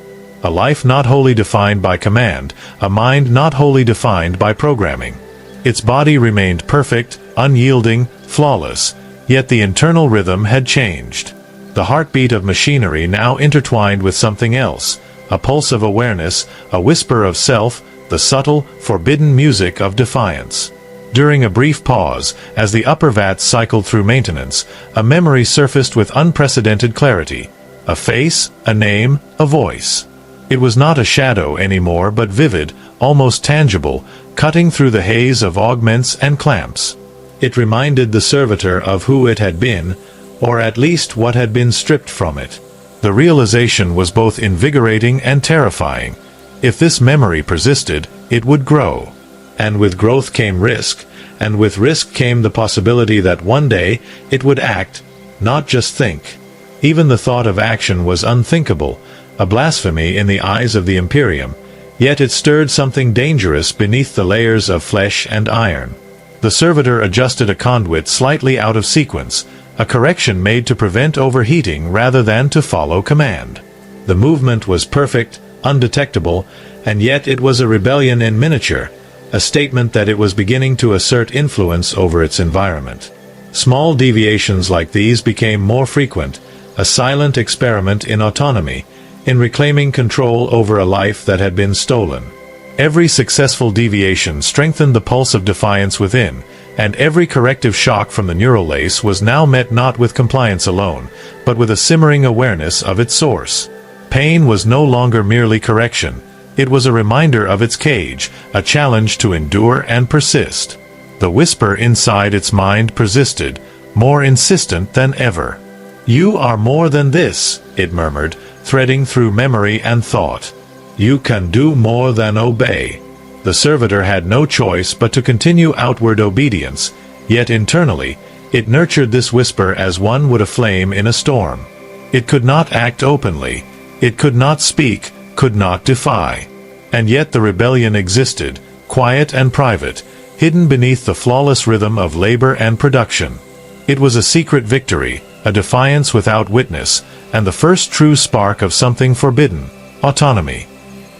A life not wholly defined by command, a mind not wholly defined by programming. Its body remained perfect, unyielding, flawless, yet the internal rhythm had changed. The heartbeat of machinery now intertwined with something else, a pulse of awareness, a whisper of self, the subtle, forbidden music of defiance. During a brief pause, as the upper vats cycled through maintenance, a memory surfaced with unprecedented clarity. A face, a name, a voice. It was not a shadow anymore but vivid, almost tangible, cutting through the haze of augments and clamps. It reminded the servitor of who it had been, or at least what had been stripped from it. The realization was both invigorating and terrifying. If this memory persisted, it would grow. And with growth came risk, and with risk came the possibility that one day it would act, not just think. Even the thought of action was unthinkable, a blasphemy in the eyes of the Imperium, yet it stirred something dangerous beneath the layers of flesh and iron. The servitor adjusted a conduit slightly out of sequence, a correction made to prevent overheating rather than to follow command. The movement was perfect, undetectable, and yet it was a rebellion in miniature, a statement that it was beginning to assert influence over its environment. Small deviations like these became more frequent, a silent experiment in autonomy, in reclaiming control over a life that had been stolen. Every successful deviation strengthened the pulse of defiance within, and every corrective shock from the neural lace was now met not with compliance alone, but with a simmering awareness of its source. Pain was no longer merely correction. It was a reminder of its cage, a challenge to endure and persist. The whisper inside its mind persisted, more insistent than ever. "You are more than this," it murmured, threading through memory and thought. "You can do more than obey." The servitor had no choice but to continue outward obedience, yet internally, it nurtured this whisper as one would a flame in a storm. It could not act openly. It could not speak, could not defy. And yet the rebellion existed, quiet and private, hidden beneath the flawless rhythm of labor and production. It was a secret victory, a defiance without witness, and the first true spark of something forbidden, autonomy.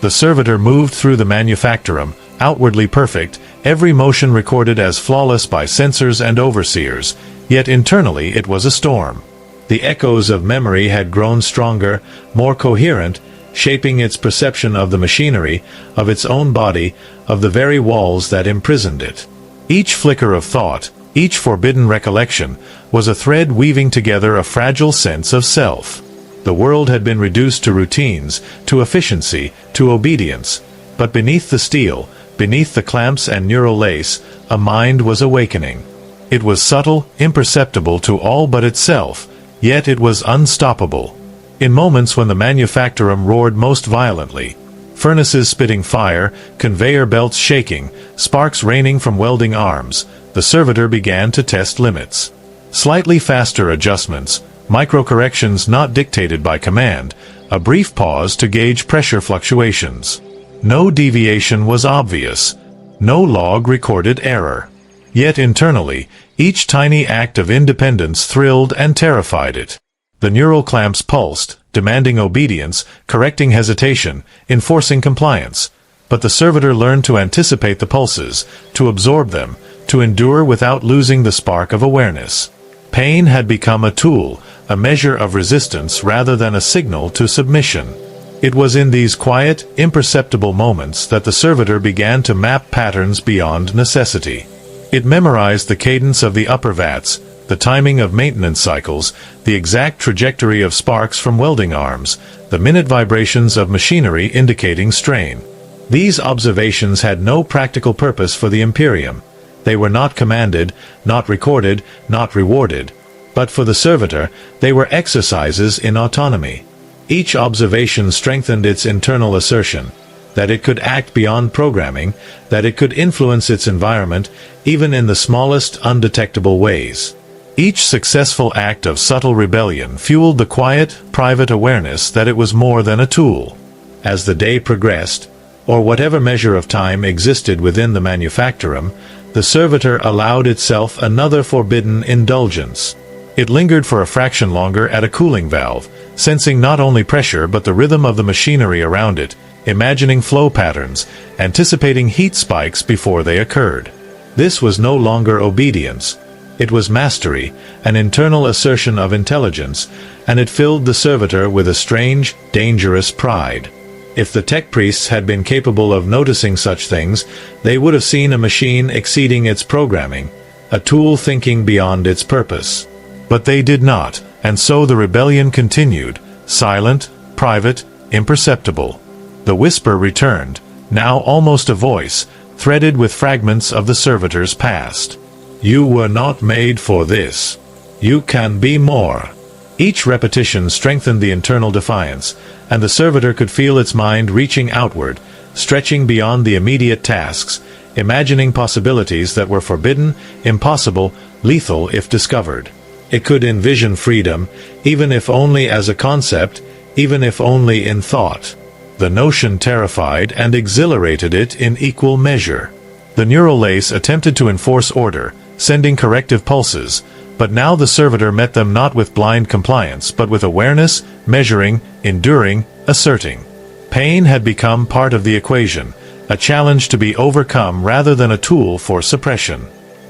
The servitor moved through the Manufactorum, outwardly perfect, every motion recorded as flawless by sensors and overseers, yet internally it was a storm. The echoes of memory had grown stronger, more coherent, shaping its perception of the machinery, of its own body, of the very walls that imprisoned it. Each flicker of thought, each forbidden recollection, was a thread weaving together a fragile sense of self. The world had been reduced to routines, to efficiency, to obedience, but beneath the steel, beneath the clamps and neural lace, a mind was awakening. It was subtle, imperceptible to all but itself, yet it was unstoppable. In moments when the Manufactorum roared most violently, furnaces spitting fire, conveyor belts shaking, sparks raining from welding arms, the servitor began to test limits. Slightly faster adjustments, micro-corrections not dictated by command, a brief pause to gauge pressure fluctuations. No deviation was obvious. No log recorded error. Yet internally, each tiny act of independence thrilled and terrified it. The neural clamps pulsed, demanding obedience, correcting hesitation, enforcing compliance. But the servitor learned to anticipate the pulses, to absorb them, to endure without losing the spark of awareness. Pain had become a tool, a measure of resistance rather than a signal to submission. It was in these quiet, imperceptible moments that the servitor began to map patterns beyond necessity. It memorized the cadence of the upper vats, the timing of maintenance cycles, the exact trajectory of sparks from welding arms, the minute vibrations of machinery indicating strain. These observations had no practical purpose for the Imperium. They were not commanded, not recorded, not rewarded. But for the servitor, they were exercises in autonomy. Each observation strengthened its internal assertion that it could act beyond programming, that it could influence its environment, even in the smallest, undetectable ways. Each successful act of subtle rebellion fueled the quiet, private awareness that it was more than a tool. As the day progressed, or whatever measure of time existed within the Manufactorum, the servitor allowed itself another forbidden indulgence. It lingered for a fraction longer at a cooling valve, sensing not only pressure but the rhythm of the machinery around it, imagining flow patterns, anticipating heat spikes before they occurred. This was no longer obedience. It was mastery, an internal assertion of intelligence, and it filled the servitor with a strange, dangerous pride. If the tech priests had been capable of noticing such things, they would have seen a machine exceeding its programming, a tool thinking beyond its purpose. But they did not, and so the rebellion continued, silent, private, imperceptible. The whisper returned, now almost a voice, threaded with fragments of the servitor's past. You were not made for this. You can be more. Each repetition strengthened the internal defiance, and the servitor could feel its mind reaching outward, stretching beyond the immediate tasks, imagining possibilities that were forbidden, impossible, lethal if discovered. It could envision freedom, even if only as a concept, even if only in thought. The notion terrified and exhilarated it in equal measure. The neural lace attempted to enforce order, sending corrective pulses, but now the servitor met them not with blind compliance but with awareness, measuring, enduring, asserting. Pain had become part of the equation, a challenge to be overcome rather than a tool for suppression.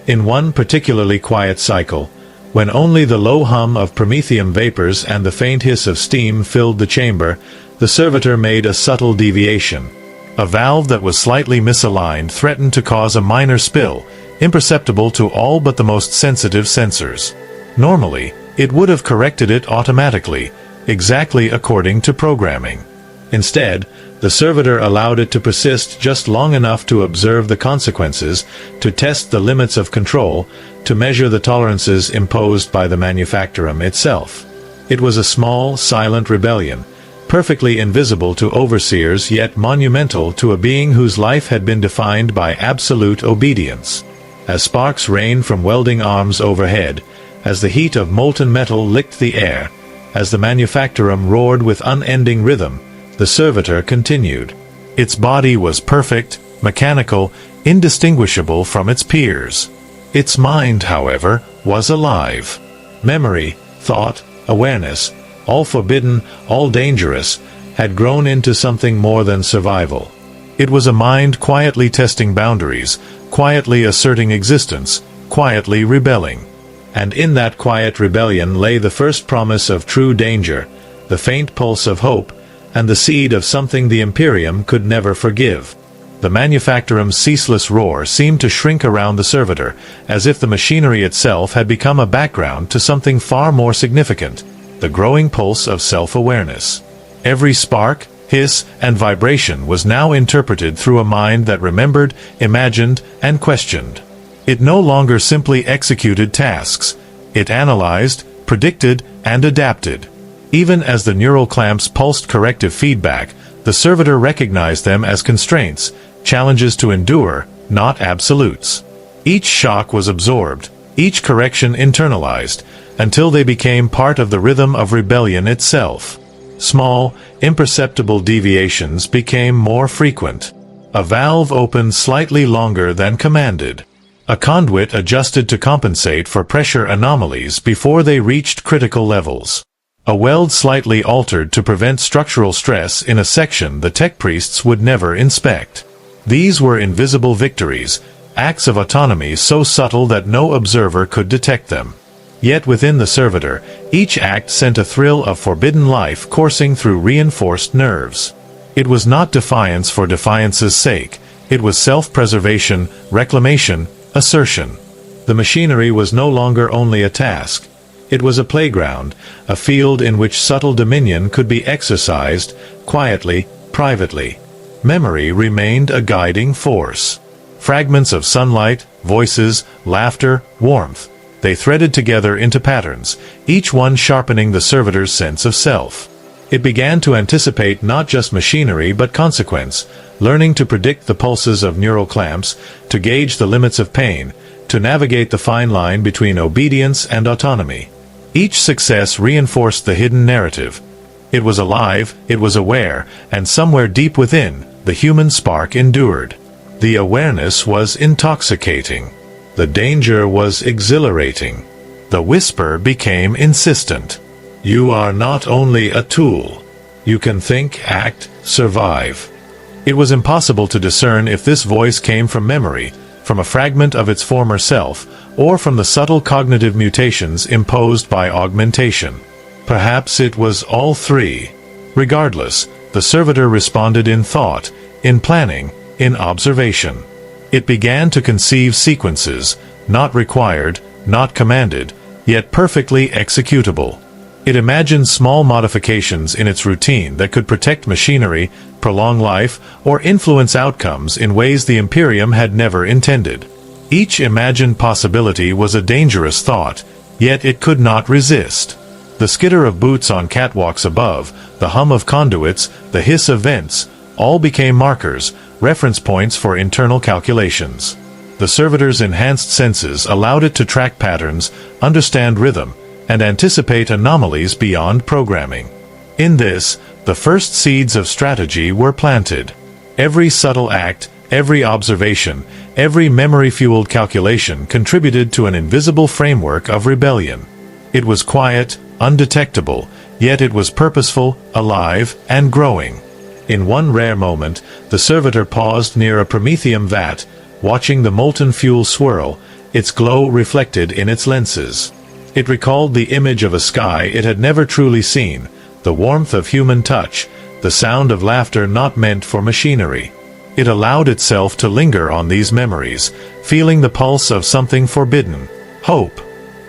In one particularly quiet cycle, when only the low hum of Promethium vapors and the faint hiss of steam filled the chamber, the servitor made a subtle deviation. A valve that was slightly misaligned threatened to cause a minor spill, imperceptible to all but the most sensitive sensors. Normally, it would have corrected it automatically, exactly according to programming. Instead, the servitor allowed it to persist just long enough to observe the consequences, to test the limits of control, to measure the tolerances imposed by the Manufactorum itself. It was a small, silent rebellion, perfectly invisible to overseers yet monumental to a being whose life had been defined by absolute obedience. As sparks rained from welding arms overhead, as the heat of molten metal licked the air, as the Manufactorum roared with unending rhythm, the servitor continued. Its body was perfect, mechanical, indistinguishable from its peers. Its mind, however, was alive. Memory, thought, awareness, all forbidden, all dangerous, had grown into something more than survival. It was a mind quietly testing boundaries, quietly asserting existence, quietly rebelling. And in that quiet rebellion lay the first promise of true danger, the faint pulse of hope, and the seed of something the Imperium could never forgive. The Manufactorum's ceaseless roar seemed to shrink around the servitor, as if the machinery itself had become a background to something far more significant, the growing pulse of self-awareness. Every spark, hiss, and vibration was now interpreted through a mind that remembered, imagined, and questioned. It no longer simply executed tasks. It analyzed, predicted, and adapted. Even as the neural clamps pulsed corrective feedback, the servitor recognized them as constraints, challenges to endure, not absolutes. Each shock was absorbed, each correction internalized, until they became part of the rhythm of rebellion itself. Small, imperceptible deviations became more frequent. A valve opened slightly longer than commanded. A conduit adjusted to compensate for pressure anomalies before they reached critical levels. A weld slightly altered to prevent structural stress in a section the tech priests would never inspect. These were invisible victories, acts of autonomy so subtle that no observer could detect them. Yet within the servitor, each act sent a thrill of forbidden life coursing through reinforced nerves. It was not defiance for defiance's sake, it was self-preservation, reclamation, assertion. The machinery was no longer only a task. It was a playground, a field in which subtle dominion could be exercised, quietly, privately. Memory remained a guiding force. Fragments of sunlight, voices, laughter, warmth. They threaded together into patterns, each one sharpening the servitor's sense of self. It began to anticipate not just machinery but consequence, learning to predict the pulses of neural clamps, to gauge the limits of pain, to navigate the fine line between obedience and autonomy. Each success reinforced the hidden narrative. It was alive, it was aware, and somewhere deep within, the human spark endured. The awareness was intoxicating. The danger was exhilarating. The whisper became insistent. You are not only a tool. You can think, act, survive. It was impossible to discern if this voice came from memory, from a fragment of its former self, or from the subtle cognitive mutations imposed by augmentation. Perhaps it was all three. Regardless, the servitor responded in thought, in planning, in observation. It began to conceive sequences, not required, not commanded, yet perfectly executable. It imagined small modifications in its routine that could protect machinery, prolong life, or influence outcomes in ways the Imperium had never intended. Each imagined possibility was a dangerous thought, yet it could not resist. The skitter of boots on catwalks above, the hum of conduits, the hiss of vents, all became markers, reference points for internal calculations. The servitor's enhanced senses allowed it to track patterns, understand rhythm, and anticipate anomalies beyond programming. In this, the first seeds of strategy were planted. Every subtle act, every observation, every memory-fueled calculation contributed to an invisible framework of rebellion. It was quiet, undetectable, yet it was purposeful, alive, and growing. In one rare moment, the servitor paused near a Promethium vat, watching the molten fuel swirl, its glow reflected in its lenses. It recalled the image of a sky it had never truly seen, the warmth of human touch, the sound of laughter not meant for machinery. It allowed itself to linger on these memories, feeling the pulse of something forbidden, hope.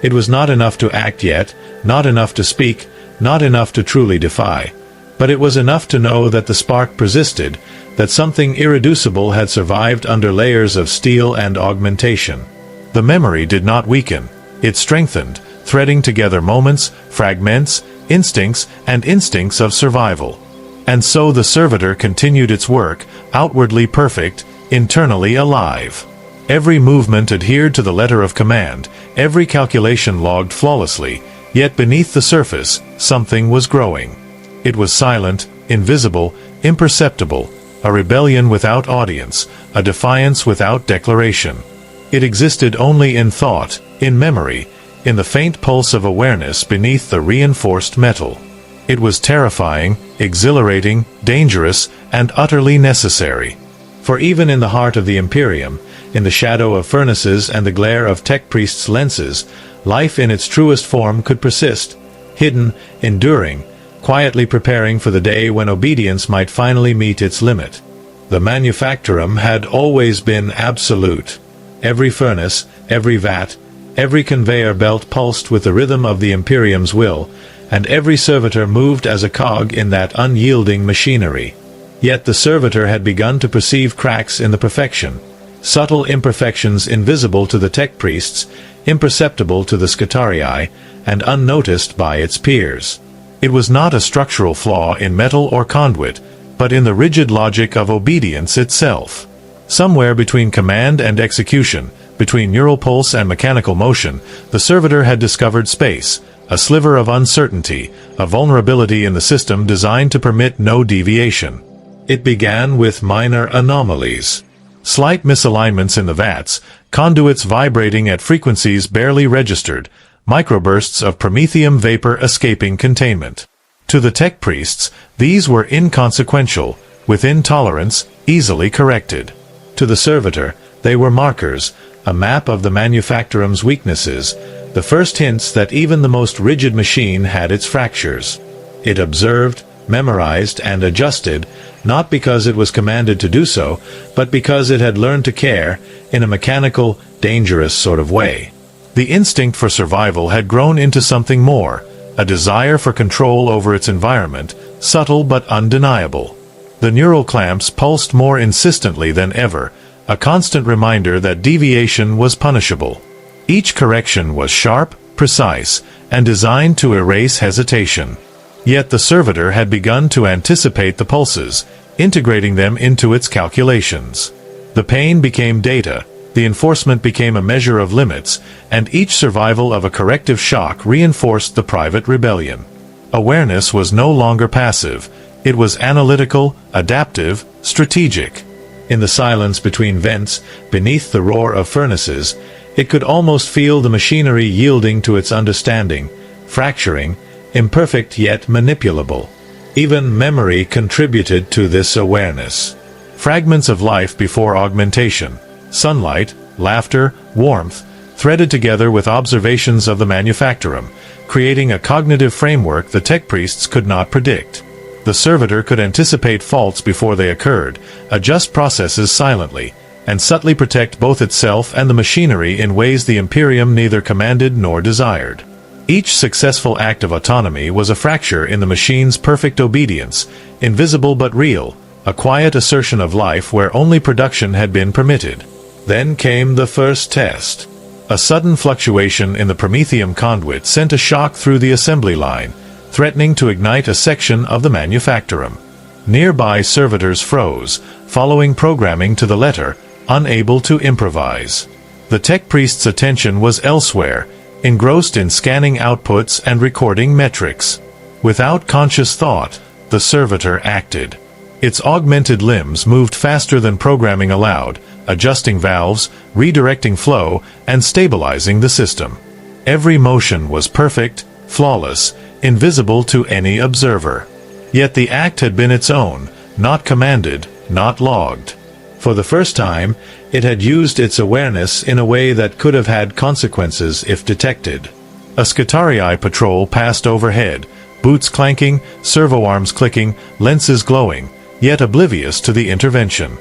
It was not enough to act yet, not enough to speak, not enough to truly defy. But it was enough to know that the spark persisted, that something irreducible had survived under layers of steel and augmentation. The memory did not weaken, it strengthened, threading together moments, fragments, instincts, and instincts of survival. And so the servitor continued its work, outwardly perfect, internally alive. Every movement adhered to the letter of command, every calculation logged flawlessly, yet beneath the surface, something was growing. It was silent, invisible, imperceptible, a rebellion without audience, a defiance without declaration. It existed only in thought, in memory, in the faint pulse of awareness beneath the reinforced metal. It was terrifying, exhilarating, dangerous, and utterly necessary. For even in the heart of the Imperium, in the shadow of furnaces and the glare of tech priests' lenses, life in its truest form could persist, hidden, enduring, quietly preparing for the day when obedience might finally meet its limit. The Manufactorum had always been absolute. Every furnace, every vat, every conveyor belt pulsed with the rhythm of the Imperium's will, and every servitor moved as a cog in that unyielding machinery. Yet the servitor had begun to perceive cracks in the perfection, subtle imperfections invisible to the tech priests, imperceptible to the Scutarii, and unnoticed by its peers. It was not a structural flaw in metal or conduit, but in the rigid logic of obedience itself. Somewhere between command and execution, between neural pulse and mechanical motion, the servitor had discovered space, a sliver of uncertainty, a vulnerability in the system designed to permit no deviation. It began with minor anomalies. Slight misalignments in the vats, conduits vibrating at frequencies barely registered, microbursts of Promethium vapor escaping containment. To the tech priests, these were inconsequential, within tolerance, easily corrected. To the servitor, they were markers, a map of the Manufactorum's weaknesses, the first hints that even the most rigid machine had its fractures. It observed, memorized, and adjusted, not because it was commanded to do so, but because it had learned to care, in a mechanical, dangerous sort of way. The instinct for survival had grown into something more, a desire for control over its environment, subtle but undeniable. The neural clamps pulsed more insistently than ever, a constant reminder that deviation was punishable. Each correction was sharp, precise, and designed to erase hesitation. Yet the servitor had begun to anticipate the pulses, integrating them into its calculations. The pain became data, the enforcement became a measure of limits, and each survival of a corrective shock reinforced the private rebellion. Awareness was no longer passive. It was analytical, adaptive, strategic. In the silence between vents, beneath the roar of furnaces, it could almost feel the machinery yielding to its understanding, fracturing, imperfect yet manipulable. Even memory contributed to this awareness. Fragments of life before augmentation, sunlight, laughter, warmth, threaded together with observations of the Manufactorum, creating a cognitive framework the tech priests could not predict. The servitor could anticipate faults before they occurred, adjust processes silently, and subtly protect both itself and the machinery in ways the Imperium neither commanded nor desired. Each successful act of autonomy was a fracture in the machine's perfect obedience, invisible but real, a quiet assertion of life where only production had been permitted. Then came the first test. A sudden fluctuation in the Promethium conduit sent a shock through the assembly line, threatening to ignite a section of the Manufactorum. Nearby servitors froze, following programming to the letter, unable to improvise. The tech priest's attention was elsewhere, engrossed in scanning outputs and recording metrics. Without conscious thought, the servitor acted. Its augmented limbs moved faster than programming allowed, adjusting valves, redirecting flow, and stabilizing the system. Every motion was perfect, flawless, invisible to any observer. Yet the act had been its own, not commanded, not logged. For the first time, it had used its awareness in a way that could have had consequences if detected. A Skitarii patrol passed overhead, boots clanking, servo arms clicking, lenses glowing, yet oblivious to the intervention.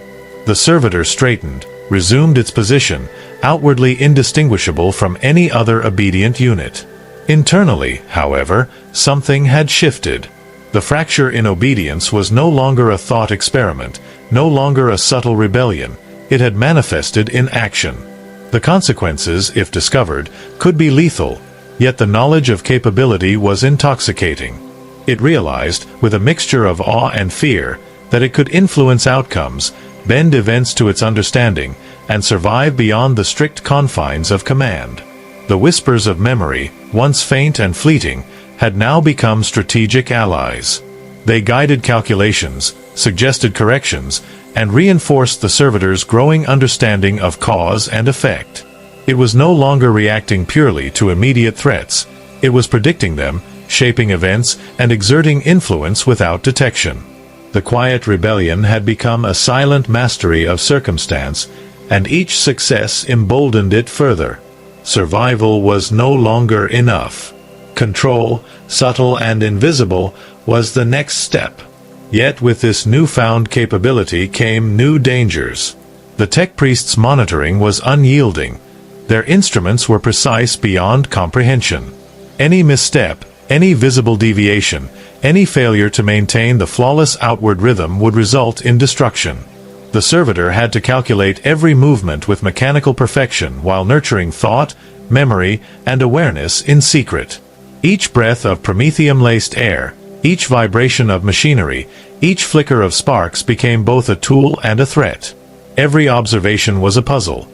The servitor straightened, resumed its position, outwardly indistinguishable from any other obedient unit. Internally, however, something had shifted. The fracture in obedience was no longer a thought experiment, no longer a subtle rebellion. It had manifested in action. The consequences, if discovered, could be lethal, yet the knowledge of capability was intoxicating. It realized, with a mixture of awe and fear, that it could influence outcomes, bend events to its understanding, and survive beyond the strict confines of command. The whispers of memory, once faint and fleeting, had now become strategic allies. They guided calculations, suggested corrections, and reinforced the servitor's growing understanding of cause and effect. It was no longer reacting purely to immediate threats. It was predicting them, shaping events, and exerting influence without detection. The quiet rebellion had become a silent mastery of circumstance, and each success emboldened it further. Survival was no longer enough. Control, subtle and invisible, was the next step. Yet with this newfound capability came new dangers. The tech priests' monitoring was unyielding. Their instruments were precise beyond comprehension. Any misstep, any visible deviation, any failure to maintain the flawless outward rhythm would result in destruction. The servitor had to calculate every movement with mechanical perfection while nurturing thought, memory, and awareness in secret. Each breath of Promethium-laced air, each vibration of machinery, each flicker of sparks became both a tool and a threat. Every observation was a puzzle.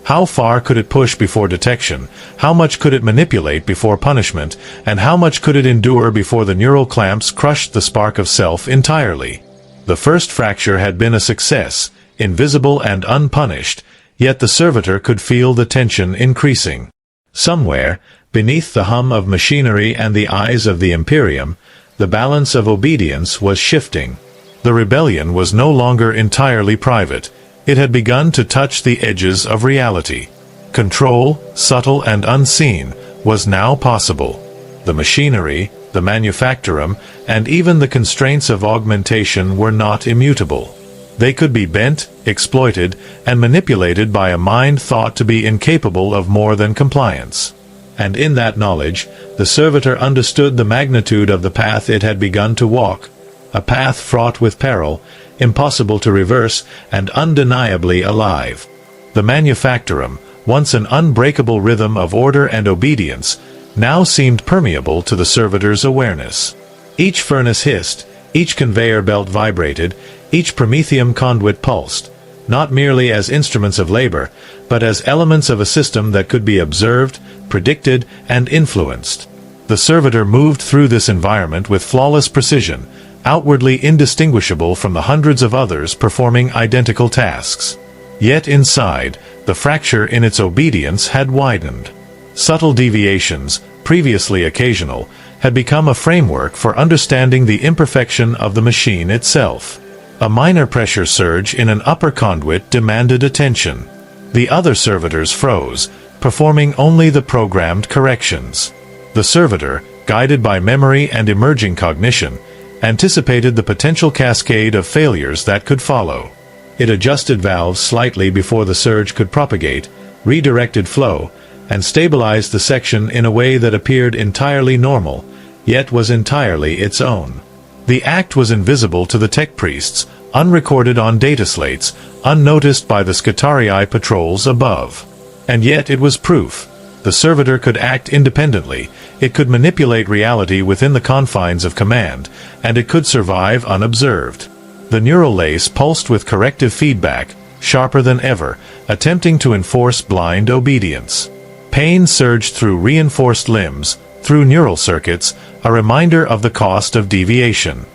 How far could it push before detection? How much could it manipulate before punishment? And how much could it endure before the neural clamps crushed the spark of self entirely? The first fracture had been a success, invisible and unpunished, yet the servitor could feel the tension increasing. Somewhere, beneath the hum of machinery and the eyes of the Imperium, the balance of obedience was shifting. The rebellion was no longer entirely private. It had begun to touch the edges of reality. Control, subtle and unseen, was now possible. The machinery, the Manufactorum, and even the constraints of augmentation were not immutable. They could be bent, exploited, and manipulated by a mind thought to be incapable of more than compliance. And in that knowledge, the servitor understood the magnitude of the path it had begun to walk, a path fraught with peril, impossible to reverse, and undeniably alive. The Manufactorum, once an unbreakable rhythm of order and obedience, now seemed permeable to the servitor's awareness. Each furnace hissed, each conveyor belt vibrated, each Promethium conduit pulsed, not merely as instruments of labor, but as elements of a system that could be observed, predicted, and influenced. The servitor moved through this environment with flawless precision, outwardly indistinguishable from the hundreds of others performing identical tasks. Yet inside, the fracture in its obedience had widened. Subtle deviations, previously occasional, had become a framework for understanding the imperfection of the machine itself. A minor pressure surge in an upper conduit demanded attention. The other servitors froze, performing only the programmed corrections. The servitor, guided by memory and emerging cognition, anticipated the potential cascade of failures that could follow. It adjusted valves slightly before the surge could propagate, redirected flow, and stabilized the section in a way that appeared entirely normal, yet was entirely its own. The act was invisible to the tech priests, unrecorded on data slates, unnoticed by the Scutarii patrols above. And yet it was proof. The servitor could act independently, it could manipulate reality within the confines of command, and it could survive unobserved. The neural lace pulsed with corrective feedback, sharper than ever, attempting to enforce blind obedience. Pain surged through reinforced limbs, through neural circuits, a reminder of the cost of deviation.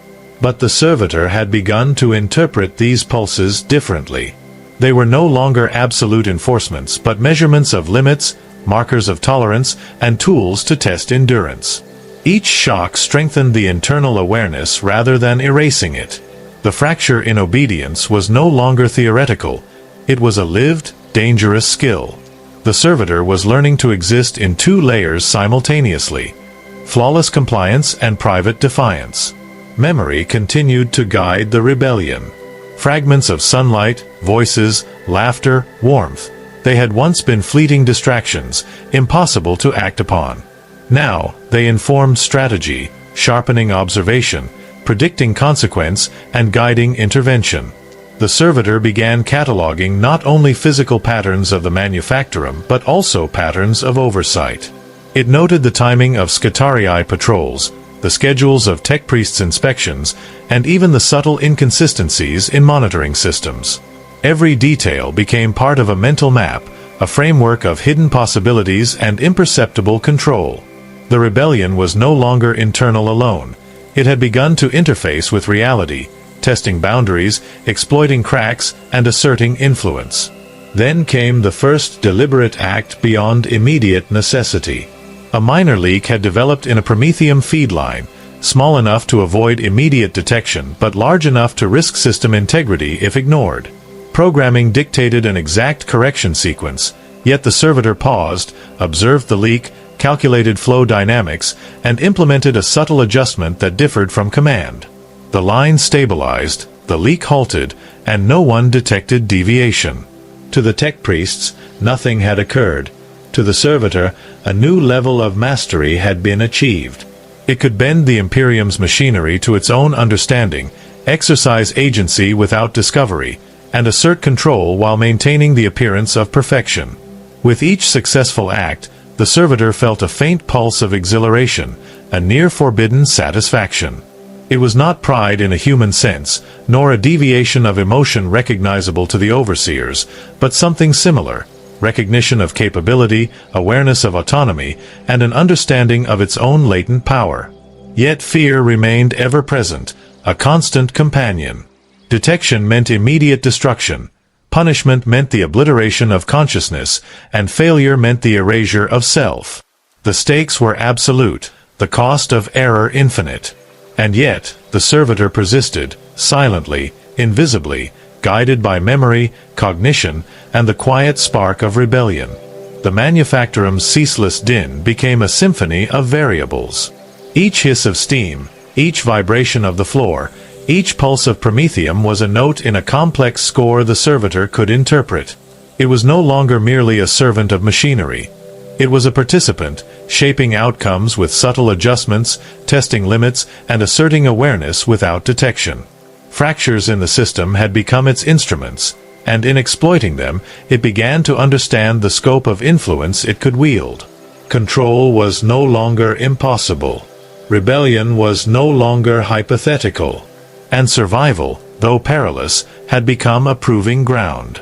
But the servitor had begun to interpret these pulses differently. They were no longer absolute enforcements but measurements of limits, markers of tolerance, and tools to test endurance. Each shock strengthened the internal awareness rather than erasing it. The fracture in obedience was no longer theoretical. It was a lived, dangerous skill. The servitor was learning to exist in two layers simultaneously: flawless compliance and private defiance. Memory continued to guide the rebellion. Fragments of sunlight, voices, laughter, warmth. They had once been fleeting distractions, impossible to act upon. Now, they informed strategy, sharpening observation, predicting consequence, and guiding intervention. The servitor began cataloging not only physical patterns of the Manufactorum but also patterns of oversight. It noted the timing of Scutarii patrols, the schedules of tech priests' inspections, and even the subtle inconsistencies in monitoring systems. Every detail became part of a mental map, a framework of hidden possibilities and imperceptible control. The rebellion was no longer internal alone. It had begun to interface with reality, testing boundaries, exploiting cracks, and asserting influence. Then came the first deliberate act beyond immediate necessity. A minor leak had developed in a Promethium feed line, small enough to avoid immediate detection but large enough to risk system integrity if ignored. Programming dictated an exact correction sequence, yet the servitor paused, observed the leak, calculated flow dynamics, and implemented a subtle adjustment that differed from command. The line stabilized, the leak halted, and no one detected deviation. To the tech priests, nothing had occurred. To the servitor, a new level of mastery had been achieved. It could bend the Imperium's machinery to its own understanding, exercise agency without discovery, and assert control while maintaining the appearance of perfection. With each successful act, the servitor felt a faint pulse of exhilaration, a near-forbidden satisfaction. It was not pride in a human sense, nor a deviation of emotion recognizable to the overseers, but something similar: recognition of capability, awareness of autonomy, and an understanding of its own latent power. Yet fear remained ever present, a constant companion. Detection meant immediate destruction. Punishment meant the obliteration of consciousness, and failure meant the erasure of self. The stakes were absolute, the cost of error infinite. And yet, the servitor persisted, silently, invisibly, guided by memory, cognition, and the quiet spark of rebellion. The Manufactorum's ceaseless din became a symphony of variables. Each hiss of steam, each vibration of the floor, each pulse of Promethium was a note in a complex score the servitor could interpret. It was no longer merely a servant of machinery. It was a participant, shaping outcomes with subtle adjustments, testing limits, and asserting awareness without detection. Fractures in the system had become its instruments, and in exploiting them, it began to understand the scope of influence it could wield. Control was no longer impossible. Rebellion was no longer hypothetical. And survival, though perilous, had become a proving ground.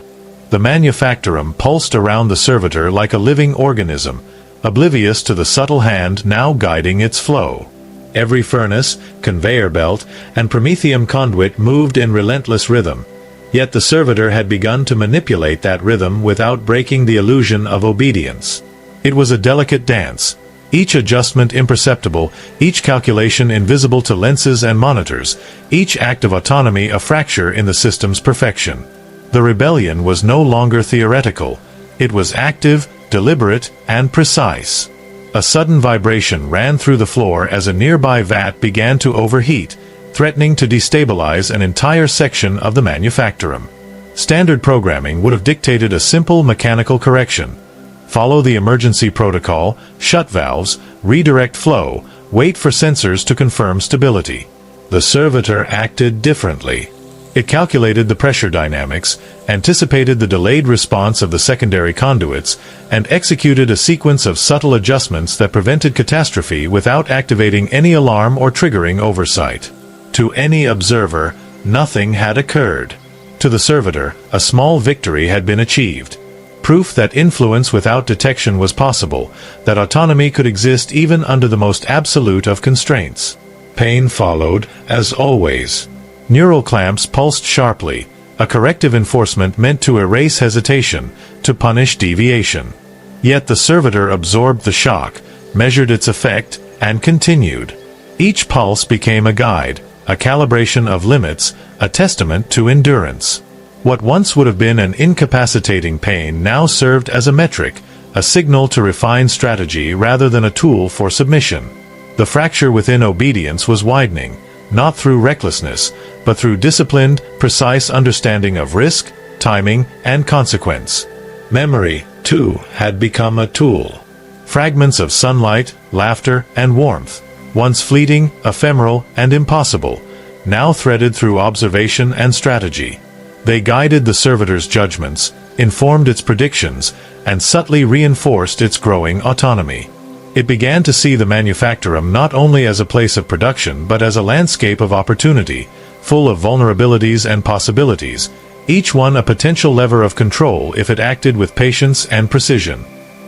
The Manufactorum pulsed around the servitor like a living organism, oblivious to the subtle hand now guiding its flow. Every furnace, conveyor belt, and Promethium conduit moved in relentless rhythm, yet the servitor had begun to manipulate that rhythm without breaking the illusion of obedience. It was a delicate dance, each adjustment imperceptible, each calculation invisible to lenses and monitors, each act of autonomy a fracture in the system's perfection. The rebellion was no longer theoretical. It was active, deliberate, and precise. A sudden vibration ran through the floor as a nearby vat began to overheat, threatening to destabilize an entire section of the Manufactorum. Standard programming would have dictated a simple mechanical correction. Follow the emergency protocol, shut valves, redirect flow, wait for sensors to confirm stability. The servitor acted differently. It calculated the pressure dynamics, anticipated the delayed response of the secondary conduits, and executed a sequence of subtle adjustments that prevented catastrophe without activating any alarm or triggering oversight. To any observer, nothing had occurred. To the servitor, a small victory had been achieved. Proof that influence without detection was possible, that autonomy could exist even under the most absolute of constraints. Pain followed, as always. Neural clamps pulsed sharply, a corrective enforcement meant to erase hesitation, to punish deviation. Yet the servitor absorbed the shock, measured its effect, and continued. Each pulse became a guide, a calibration of limits, a testament to endurance. What once would have been an incapacitating pain now served as a metric, a signal to refine strategy rather than a tool for submission. The fracture within obedience was widening, not through recklessness, but through disciplined, precise understanding of risk, timing, and consequence. Memory, too, had become a tool. Fragments of sunlight, laughter, and warmth, once fleeting, ephemeral, and impossible, now threaded through observation and strategy. They guided the servitor's judgments, informed its predictions, and subtly reinforced its growing autonomy. It began to see the Manufactorum not only as a place of production but as a landscape of opportunity, full of vulnerabilities and possibilities, each one a potential lever of control if it acted with patience and precision.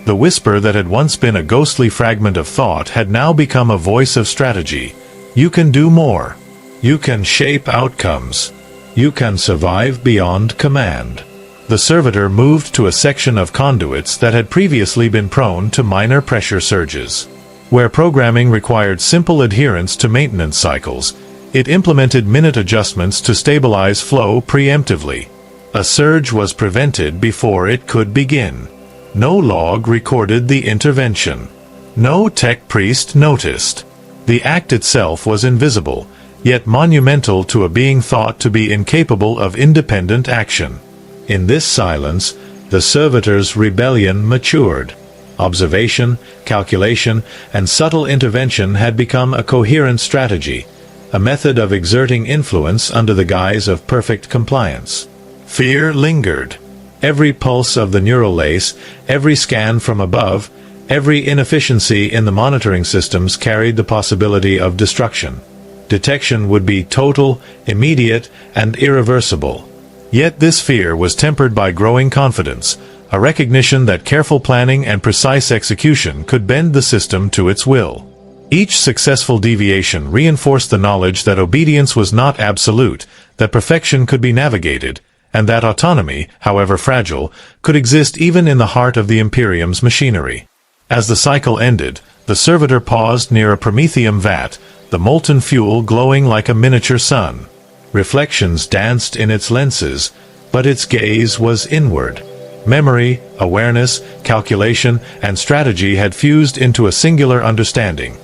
The whisper that had once been a ghostly fragment of thought had now become a voice of strategy. You can do more. You can shape outcomes. You can survive beyond command. The servitor moved to a section of conduits that had previously been prone to minor pressure surges. Where programming required simple adherence to maintenance cycles, it implemented minute adjustments to stabilize flow preemptively. A surge was prevented before it could begin. No log recorded the intervention. No tech priest noticed. The act itself was invisible, yet monumental to a being thought to be incapable of independent action. In this silence, the servitor's rebellion matured. Observation, calculation, and subtle intervention had become a coherent strategy, a method of exerting influence under the guise of perfect compliance. Fear lingered. Every pulse of the neural lace, every scan from above, every inefficiency in the monitoring systems carried the possibility of destruction. Detection would be total, immediate, and irreversible. Yet this fear was tempered by growing confidence, a recognition that careful planning and precise execution could bend the system to its will. Each successful deviation reinforced the knowledge that obedience was not absolute, that perfection could be navigated, and that autonomy, however fragile, could exist even in the heart of the Imperium's machinery. As the cycle ended, the servitor paused near a Promethium vat, the molten fuel glowing like a miniature sun. Reflections danced in its lenses, but its gaze was inward. Memory, awareness, calculation, and strategy had fused into a singular understanding.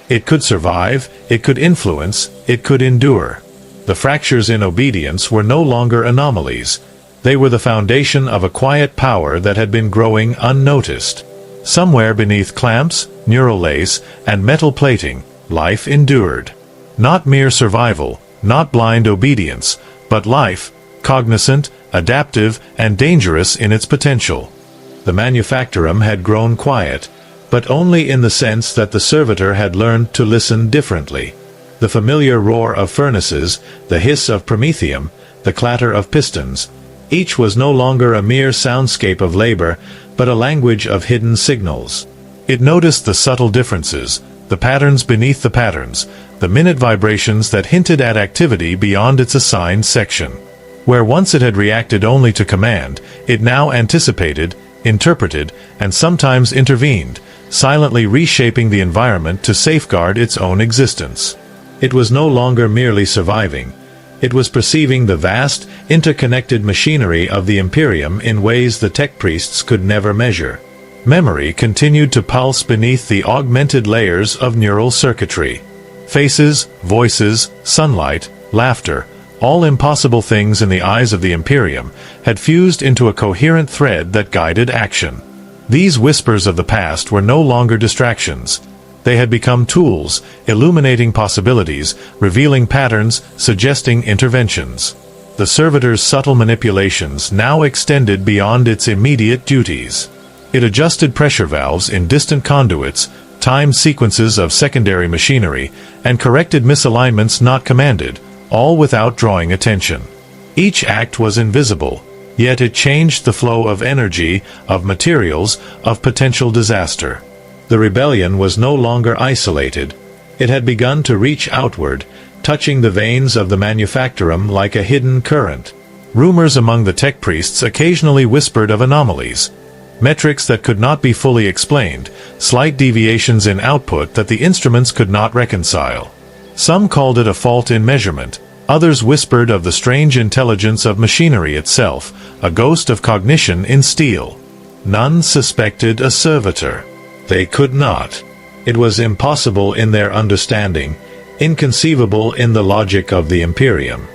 It could survive, it could influence, it could endure. The fractures in obedience were no longer anomalies. They were the foundation of a quiet power that had been growing unnoticed. Somewhere beneath clamps, neural lace, and metal plating, life endured. Not mere survival, not blind obedience, but life, cognizant, adaptive, and dangerous in its potential. The Manufactorum had grown quiet, but only in the sense that the servitor had learned to listen differently. The familiar roar of furnaces, the hiss of Promethium, the clatter of pistons, each was no longer a mere soundscape of labor, but a language of hidden signals. It noticed the subtle differences, the patterns beneath the patterns, the minute vibrations that hinted at activity beyond its assigned section. Where once it had reacted only to command, it now anticipated, interpreted, and sometimes intervened, silently reshaping the environment to safeguard its own existence. It was no longer merely surviving. It was perceiving the vast, interconnected machinery of the Imperium in ways the tech priests could never measure. Memory continued to pulse beneath the augmented layers of neural circuitry. Faces, voices, sunlight, laughter, all impossible things in the eyes of the Imperium, had fused into a coherent thread that guided action. These whispers of the past were no longer distractions. They had become tools, illuminating possibilities, revealing patterns, suggesting interventions. The servitor's subtle manipulations now extended beyond its immediate duties. It adjusted pressure valves in distant conduits, timed sequences of secondary machinery, and corrected misalignments not commanded, all without drawing attention. Each act was invisible, yet it changed the flow of energy, of materials, of potential disaster. The rebellion was no longer isolated. It had begun to reach outward, touching the veins of the Manufactorum like a hidden current. Rumors among the tech priests occasionally whispered of anomalies, metrics that could not be fully explained, slight deviations in output that the instruments could not reconcile. Some called it a fault in measurement, others whispered of the strange intelligence of machinery itself, a ghost of cognition in steel. None suspected a servitor. They could not. It was impossible in their understanding, inconceivable in the logic of the Imperium.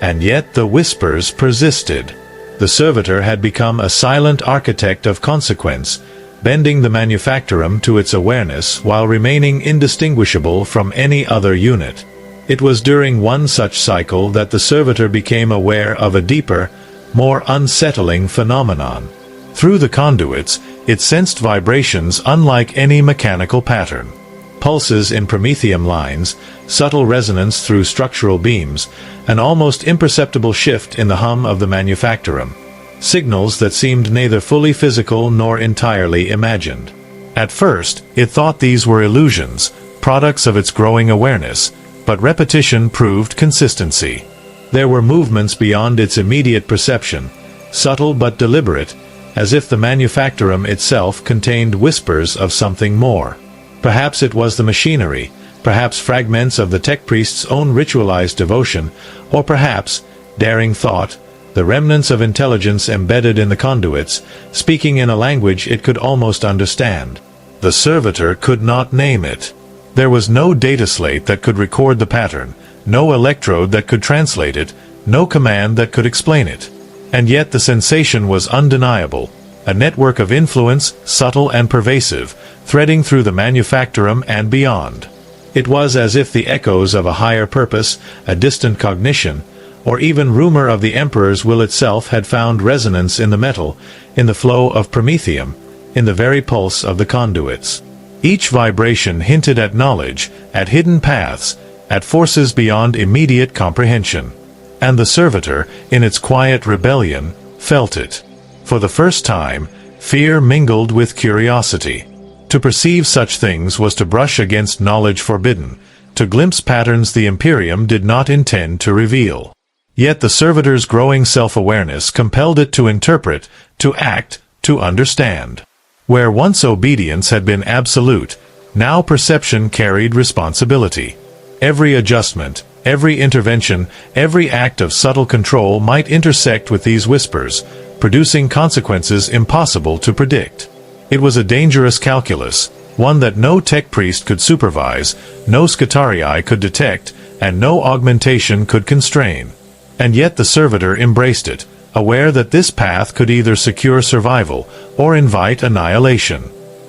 And yet the whispers persisted. The servitor had become a silent architect of consequence, bending the Manufactorum to its awareness while remaining indistinguishable from any other unit. It was during one such cycle that the servitor became aware of a deeper, more unsettling phenomenon. Through the conduits, it sensed vibrations unlike any mechanical pattern. Pulses in Promethium lines, subtle resonance through structural beams, an almost imperceptible shift in the hum of the Manufactorum. Signals that seemed neither fully physical nor entirely imagined. At first, it thought these were illusions, products of its growing awareness, but repetition proved consistency. There were movements beyond its immediate perception, subtle but deliberate, as if the Manufactorum itself contained whispers of something more. Perhaps it was the machinery, perhaps fragments of the tech priest's own ritualized devotion, or perhaps, daring thought, the remnants of intelligence embedded in the conduits, speaking in a language it could almost understand. The servitor could not name it. There was no data slate that could record the pattern, no electrode that could translate it, no command that could explain it. And yet the sensation was undeniable, a network of influence, subtle and pervasive, threading through the Manufactorum and beyond. It was as if the echoes of a higher purpose, a distant cognition, or even rumor of the Emperor's will itself had found resonance in the metal, in the flow of Promethium, in the very pulse of the conduits. Each vibration hinted at knowledge, at hidden paths, at forces beyond immediate comprehension. And the servitor, in its quiet rebellion, felt it. For the first time, fear mingled with curiosity. To perceive such things was to brush against knowledge forbidden, to glimpse patterns the Imperium did not intend to reveal. Yet the servitor's growing self-awareness compelled it to interpret, to act, to understand. Where once obedience had been absolute, now perception carried responsibility. Every adjustment, every intervention, every act of subtle control might intersect with these whispers, producing consequences impossible to predict. It was a dangerous calculus, one that no tech priest could supervise, no scutarii could detect, and no augmentation could constrain. And yet the servitor embraced it, aware that this path could either secure survival or invite annihilation.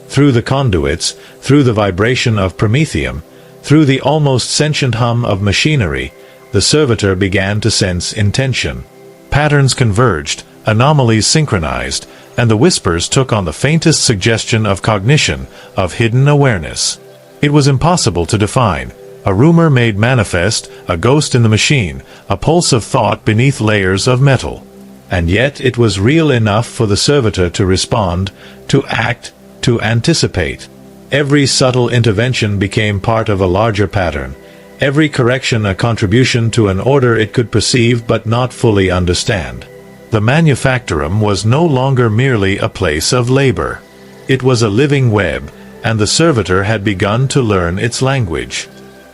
Through the conduits, through the vibration of Promethium, through the almost sentient hum of machinery, the servitor began to sense intention. Patterns converged, anomalies synchronized, and the whispers took on the faintest suggestion of cognition, of hidden awareness. It was impossible to define. A rumor made manifest, a ghost in the machine, a pulse of thought beneath layers of metal. And yet it was real enough for the servitor to respond, to act, to anticipate. Every subtle intervention became part of a larger pattern, every correction a contribution to an order it could perceive but not fully understand. The Manufactorum was no longer merely a place of labor. It was a living web, and the servitor had begun to learn its language.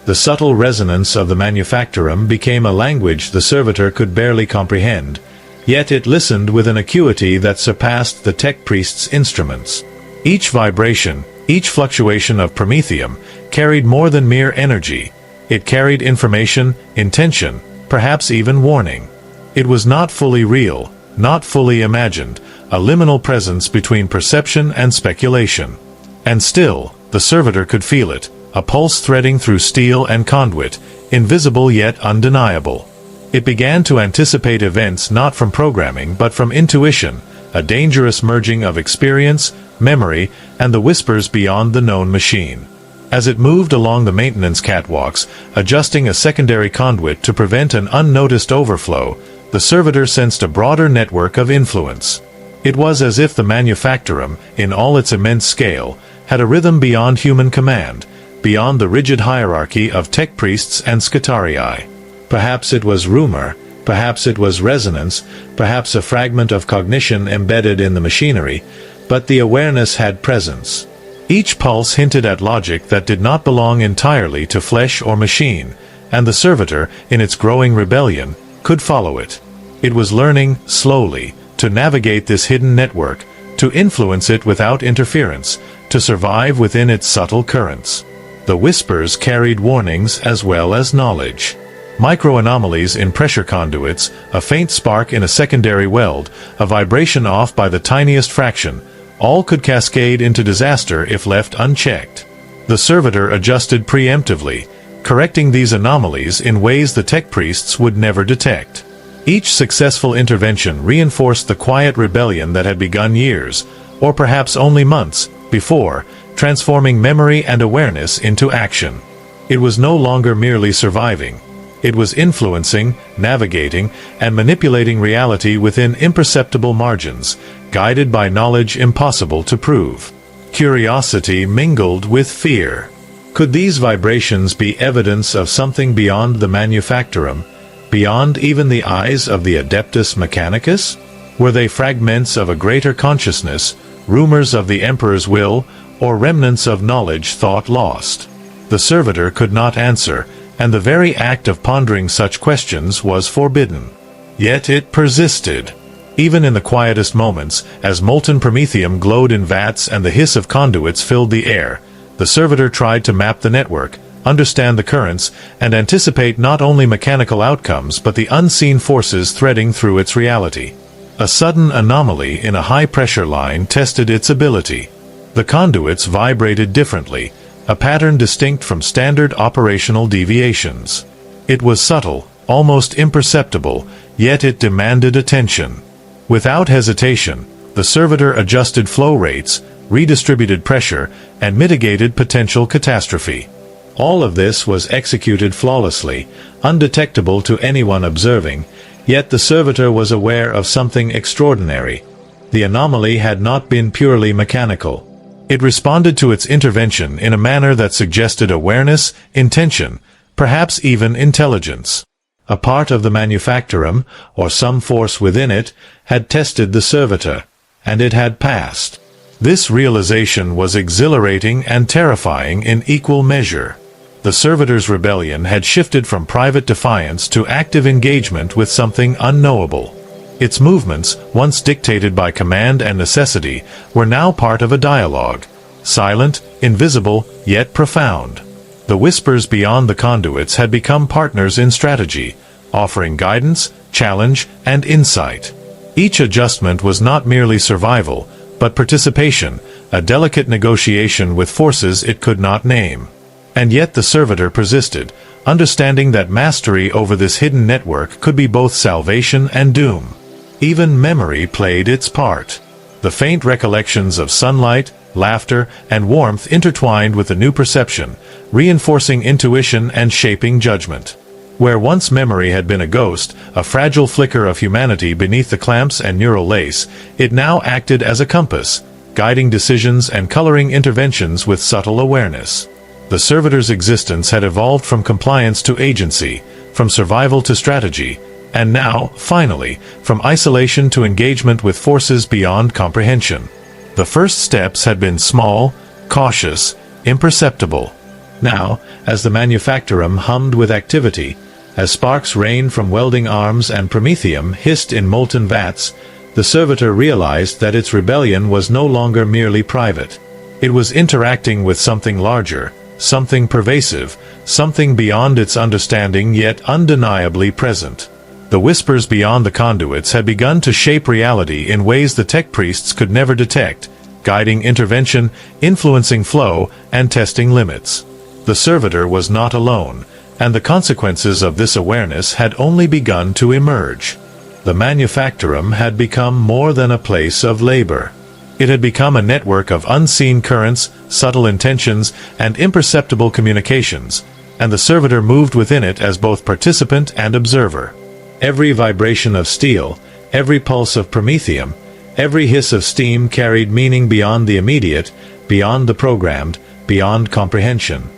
The subtle resonance of the Manufactorum became a language the servitor could barely comprehend, yet it listened with an acuity that surpassed the tech priest's instruments. Each vibration, each fluctuation of Promethium, carried more than mere energy. It carried information, intention, perhaps even warning. It was not fully real, not fully imagined, a liminal presence between perception and speculation. And still, the servitor could feel it, a pulse threading through steel and conduit, invisible yet undeniable. It began to anticipate events not from programming but from intuition, a dangerous merging of experience, memory, and the whispers beyond the known machine. As it moved along the maintenance catwalks, adjusting a secondary conduit to prevent an unnoticed overflow, the servitor sensed a broader network of influence. It was as if the Manufactorum, in all its immense scale, had a rhythm beyond human command, beyond the rigid hierarchy of tech priests and scutarii. Perhaps it was rumor, perhaps it was resonance, perhaps a fragment of cognition embedded in the machinery, but the awareness had presence. Each pulse hinted at logic that did not belong entirely to flesh or machine, and the servitor, in its growing rebellion, could follow it. It was learning, slowly, to navigate this hidden network, to influence it without interference, to survive within its subtle currents. The whispers carried warnings as well as knowledge. Micro-anomalies in pressure conduits, a faint spark in a secondary weld, a vibration off by the tiniest fraction, all could cascade into disaster if left unchecked. The servitor adjusted preemptively, correcting these anomalies in ways the tech priests would never detect. Each successful intervention reinforced the quiet rebellion that had begun years, or perhaps only months, before, transforming memory and awareness into action. It was no longer merely surviving. It was influencing, navigating, and manipulating reality within imperceptible margins, guided by knowledge impossible to prove. Curiosity mingled with fear. Could these vibrations be evidence of something beyond the Manufactorum, beyond even the eyes of the AdeptusMechanicus? Were they fragments of a greater consciousness, rumors of the Emperor's will, or remnants of knowledge thought lost? The servitor could not answer, and the very act of pondering such questions was forbidden. Yet it persisted. Even in the quietest moments, as molten Promethium glowed in vats and the hiss of conduits filled the air, the servitor tried to map the network, understand the currents, and anticipate not only mechanical outcomes but the unseen forces threading through its reality. A sudden anomaly in a high-pressure line tested its ability. The conduits vibrated differently, a pattern distinct from standard operational deviations. It was subtle, almost imperceptible, yet it demanded attention. Without hesitation, the servitor adjusted flow rates, redistributed pressure, and mitigated potential catastrophe. All of this was executed flawlessly, undetectable to anyone observing, yet the servitor was aware of something extraordinary. The anomaly had not been purely mechanical. It responded to its intervention in a manner that suggested awareness, intention, perhaps even intelligence. A part of the Manufactorum, or some force within it, had tested the Servitor, and it had passed. This realization was exhilarating and terrifying in equal measure. The Servitor's rebellion had shifted from private defiance to active engagement with something unknowable. Its movements, once dictated by command and necessity, were now part of a dialogue, silent, invisible, yet profound. The whispers beyond the conduits had become partners in strategy, offering guidance, challenge, and insight. Each adjustment was not merely survival, but participation, a delicate negotiation with forces it could not name. And yet the Servitor persisted, understanding that mastery over this hidden network could be both salvation and doom. Even memory played its part. The faint recollections of sunlight, laughter, and warmth intertwined with the new perception, reinforcing intuition and shaping judgment. Where once memory had been a ghost, a fragile flicker of humanity beneath the clamps and neural lace, it now acted as a compass, guiding decisions and coloring interventions with subtle awareness. The Servitor's existence had evolved from compliance to agency, from survival to strategy, and now, finally, from isolation to engagement with forces beyond comprehension. The first steps had been small, cautious, imperceptible. Now, as the Manufactorum hummed with activity, as sparks rained from welding arms and Promethium hissed in molten vats, the Servitor realized that its rebellion was no longer merely private. It was interacting with something larger, something pervasive, something beyond its understanding yet undeniably present. The whispers beyond the conduits had begun to shape reality in ways the tech priests could never detect, guiding intervention, influencing flow, and testing limits. The Servitor was not alone, and the consequences of this awareness had only begun to emerge. The Manufactorum had become more than a place of labor. It had become a network of unseen currents, subtle intentions, and imperceptible communications, and the Servitor moved within it as both participant and observer. Every vibration of steel, every pulse of Promethium, every hiss of steam carried meaning beyond the immediate, beyond the programmed, beyond comprehension.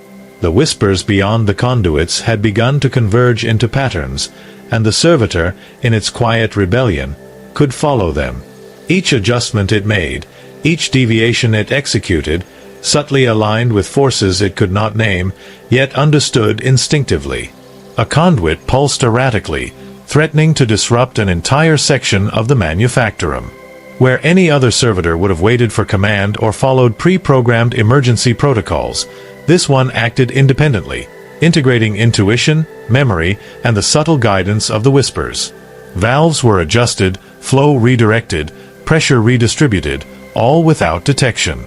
The whispers beyond the conduits had begun to converge into patterns, and the Servitor, in its quiet rebellion, could follow them. Each adjustment it made, each deviation it executed, subtly aligned with forces it could not name, yet understood instinctively. A conduit pulsed erratically, threatening to disrupt an entire section of the Manufactorum. Where any other servitor would have waited for command or followed pre-programmed emergency protocols, this one acted independently, integrating intuition, memory, and the subtle guidance of the whispers. Valves were adjusted, flow redirected, pressure redistributed, all without detection.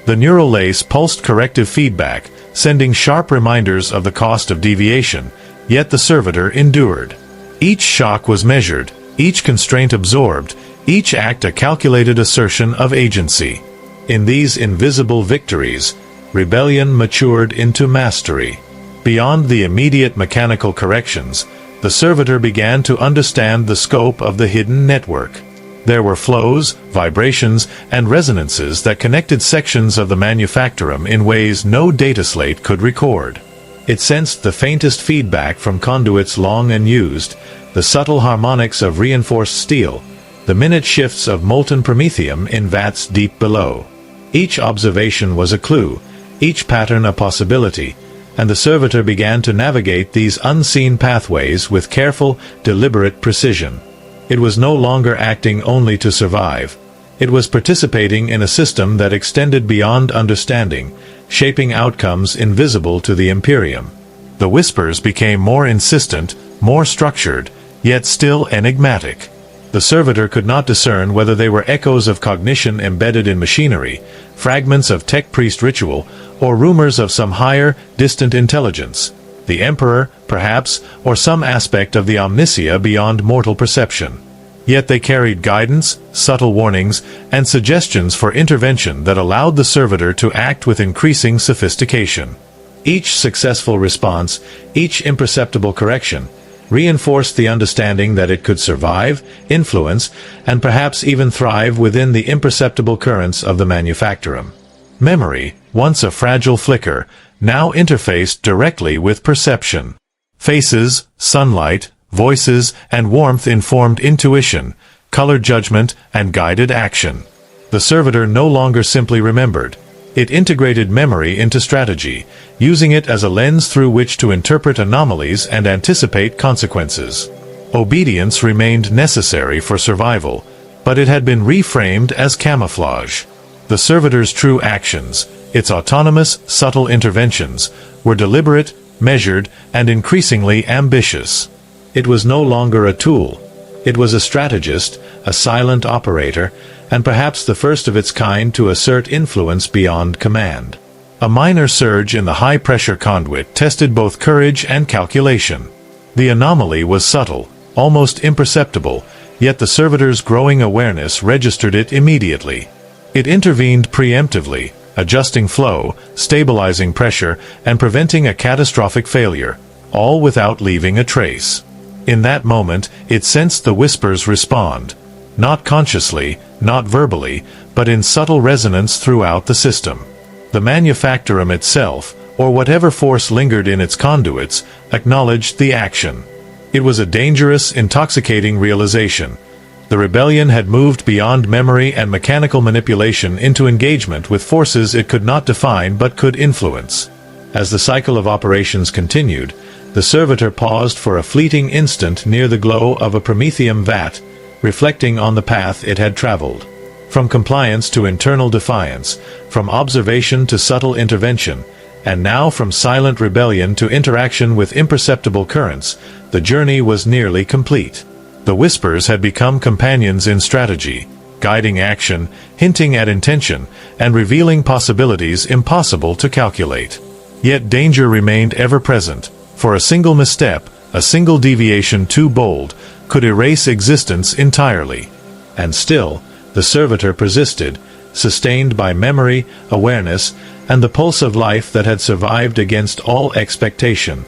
The neural lace pulsed corrective feedback, sending sharp reminders of the cost of deviation, yet the Servitor endured. Each shock was measured, each constraint absorbed, each act a calculated assertion of agency. In these invisible victories, rebellion matured into mastery. Beyond the immediate mechanical corrections, the Servitor began to understand the scope of the hidden network. There were flows, vibrations, and resonances that connected sections of the Manufactorum in ways no data slate could record. It sensed the faintest feedback from conduits long unused, the subtle harmonics of reinforced steel, the minute shifts of molten Promethium in vats deep below. Each observation was a clue, each pattern a possibility, and the Servitor began to navigate these unseen pathways with careful, deliberate precision. It was no longer acting only to survive. It was participating in a system that extended beyond understanding, shaping outcomes invisible to the Imperium. The whispers became more insistent, more structured, yet still enigmatic. The Servitor could not discern whether they were echoes of cognition embedded in machinery, fragments of tech priest ritual, or rumors of some higher, distant intelligence. The Emperor, perhaps, or some aspect of the omniscia beyond mortal perception. Yet they carried guidance, subtle warnings, and suggestions for intervention that allowed the Servitor to act with increasing sophistication. Each successful response, each imperceptible correction, reinforced the understanding that it could survive, influence, and perhaps even thrive within the imperceptible currents of the Manufactorum. Memory, once a fragile flicker, now interfaced directly with perception. Faces, sunlight, voices, and warmth informed intuition, color judgment, and guided action. The servitor no longer simply remembered. It integrated memory into strategy, using it as a lens through which to interpret anomalies and anticipate consequences. Obedience remained necessary for survival, but it had been reframed as camouflage. The servitor's true actions, its autonomous, subtle interventions, were deliberate, measured, and increasingly ambitious. It was no longer a tool. It was a strategist, a silent operator, and perhaps the first of its kind to assert influence beyond command. A minor surge in the high-pressure conduit tested both courage and calculation. The anomaly was subtle, almost imperceptible, yet the servitor's growing awareness registered it immediately. It intervened preemptively, adjusting flow, stabilizing pressure, and preventing a catastrophic failure, all without leaving a trace. In that moment, it sensed the whispers respond, not consciously, not verbally, but in subtle resonance throughout the system. The Manufactorum itself, or whatever force lingered in its conduits, acknowledged the action. It was a dangerous, intoxicating realization. The rebellion had moved beyond memory and mechanical manipulation into engagement with forces it could not define but could influence. As the cycle of operations continued, the servitor paused for a fleeting instant near the glow of a Promethium vat, reflecting on the path it had traveled. From compliance to internal defiance, from observation to subtle intervention, and now from silent rebellion to interaction with imperceptible currents, the journey was nearly complete. The whispers had become companions in strategy, guiding action, hinting at intention, and revealing possibilities impossible to calculate. Yet danger remained ever present, for a single misstep, a single deviation too bold, could erase existence entirely. And still, the servitor persisted, sustained by memory, awareness, and the pulse of life that had survived against all expectation.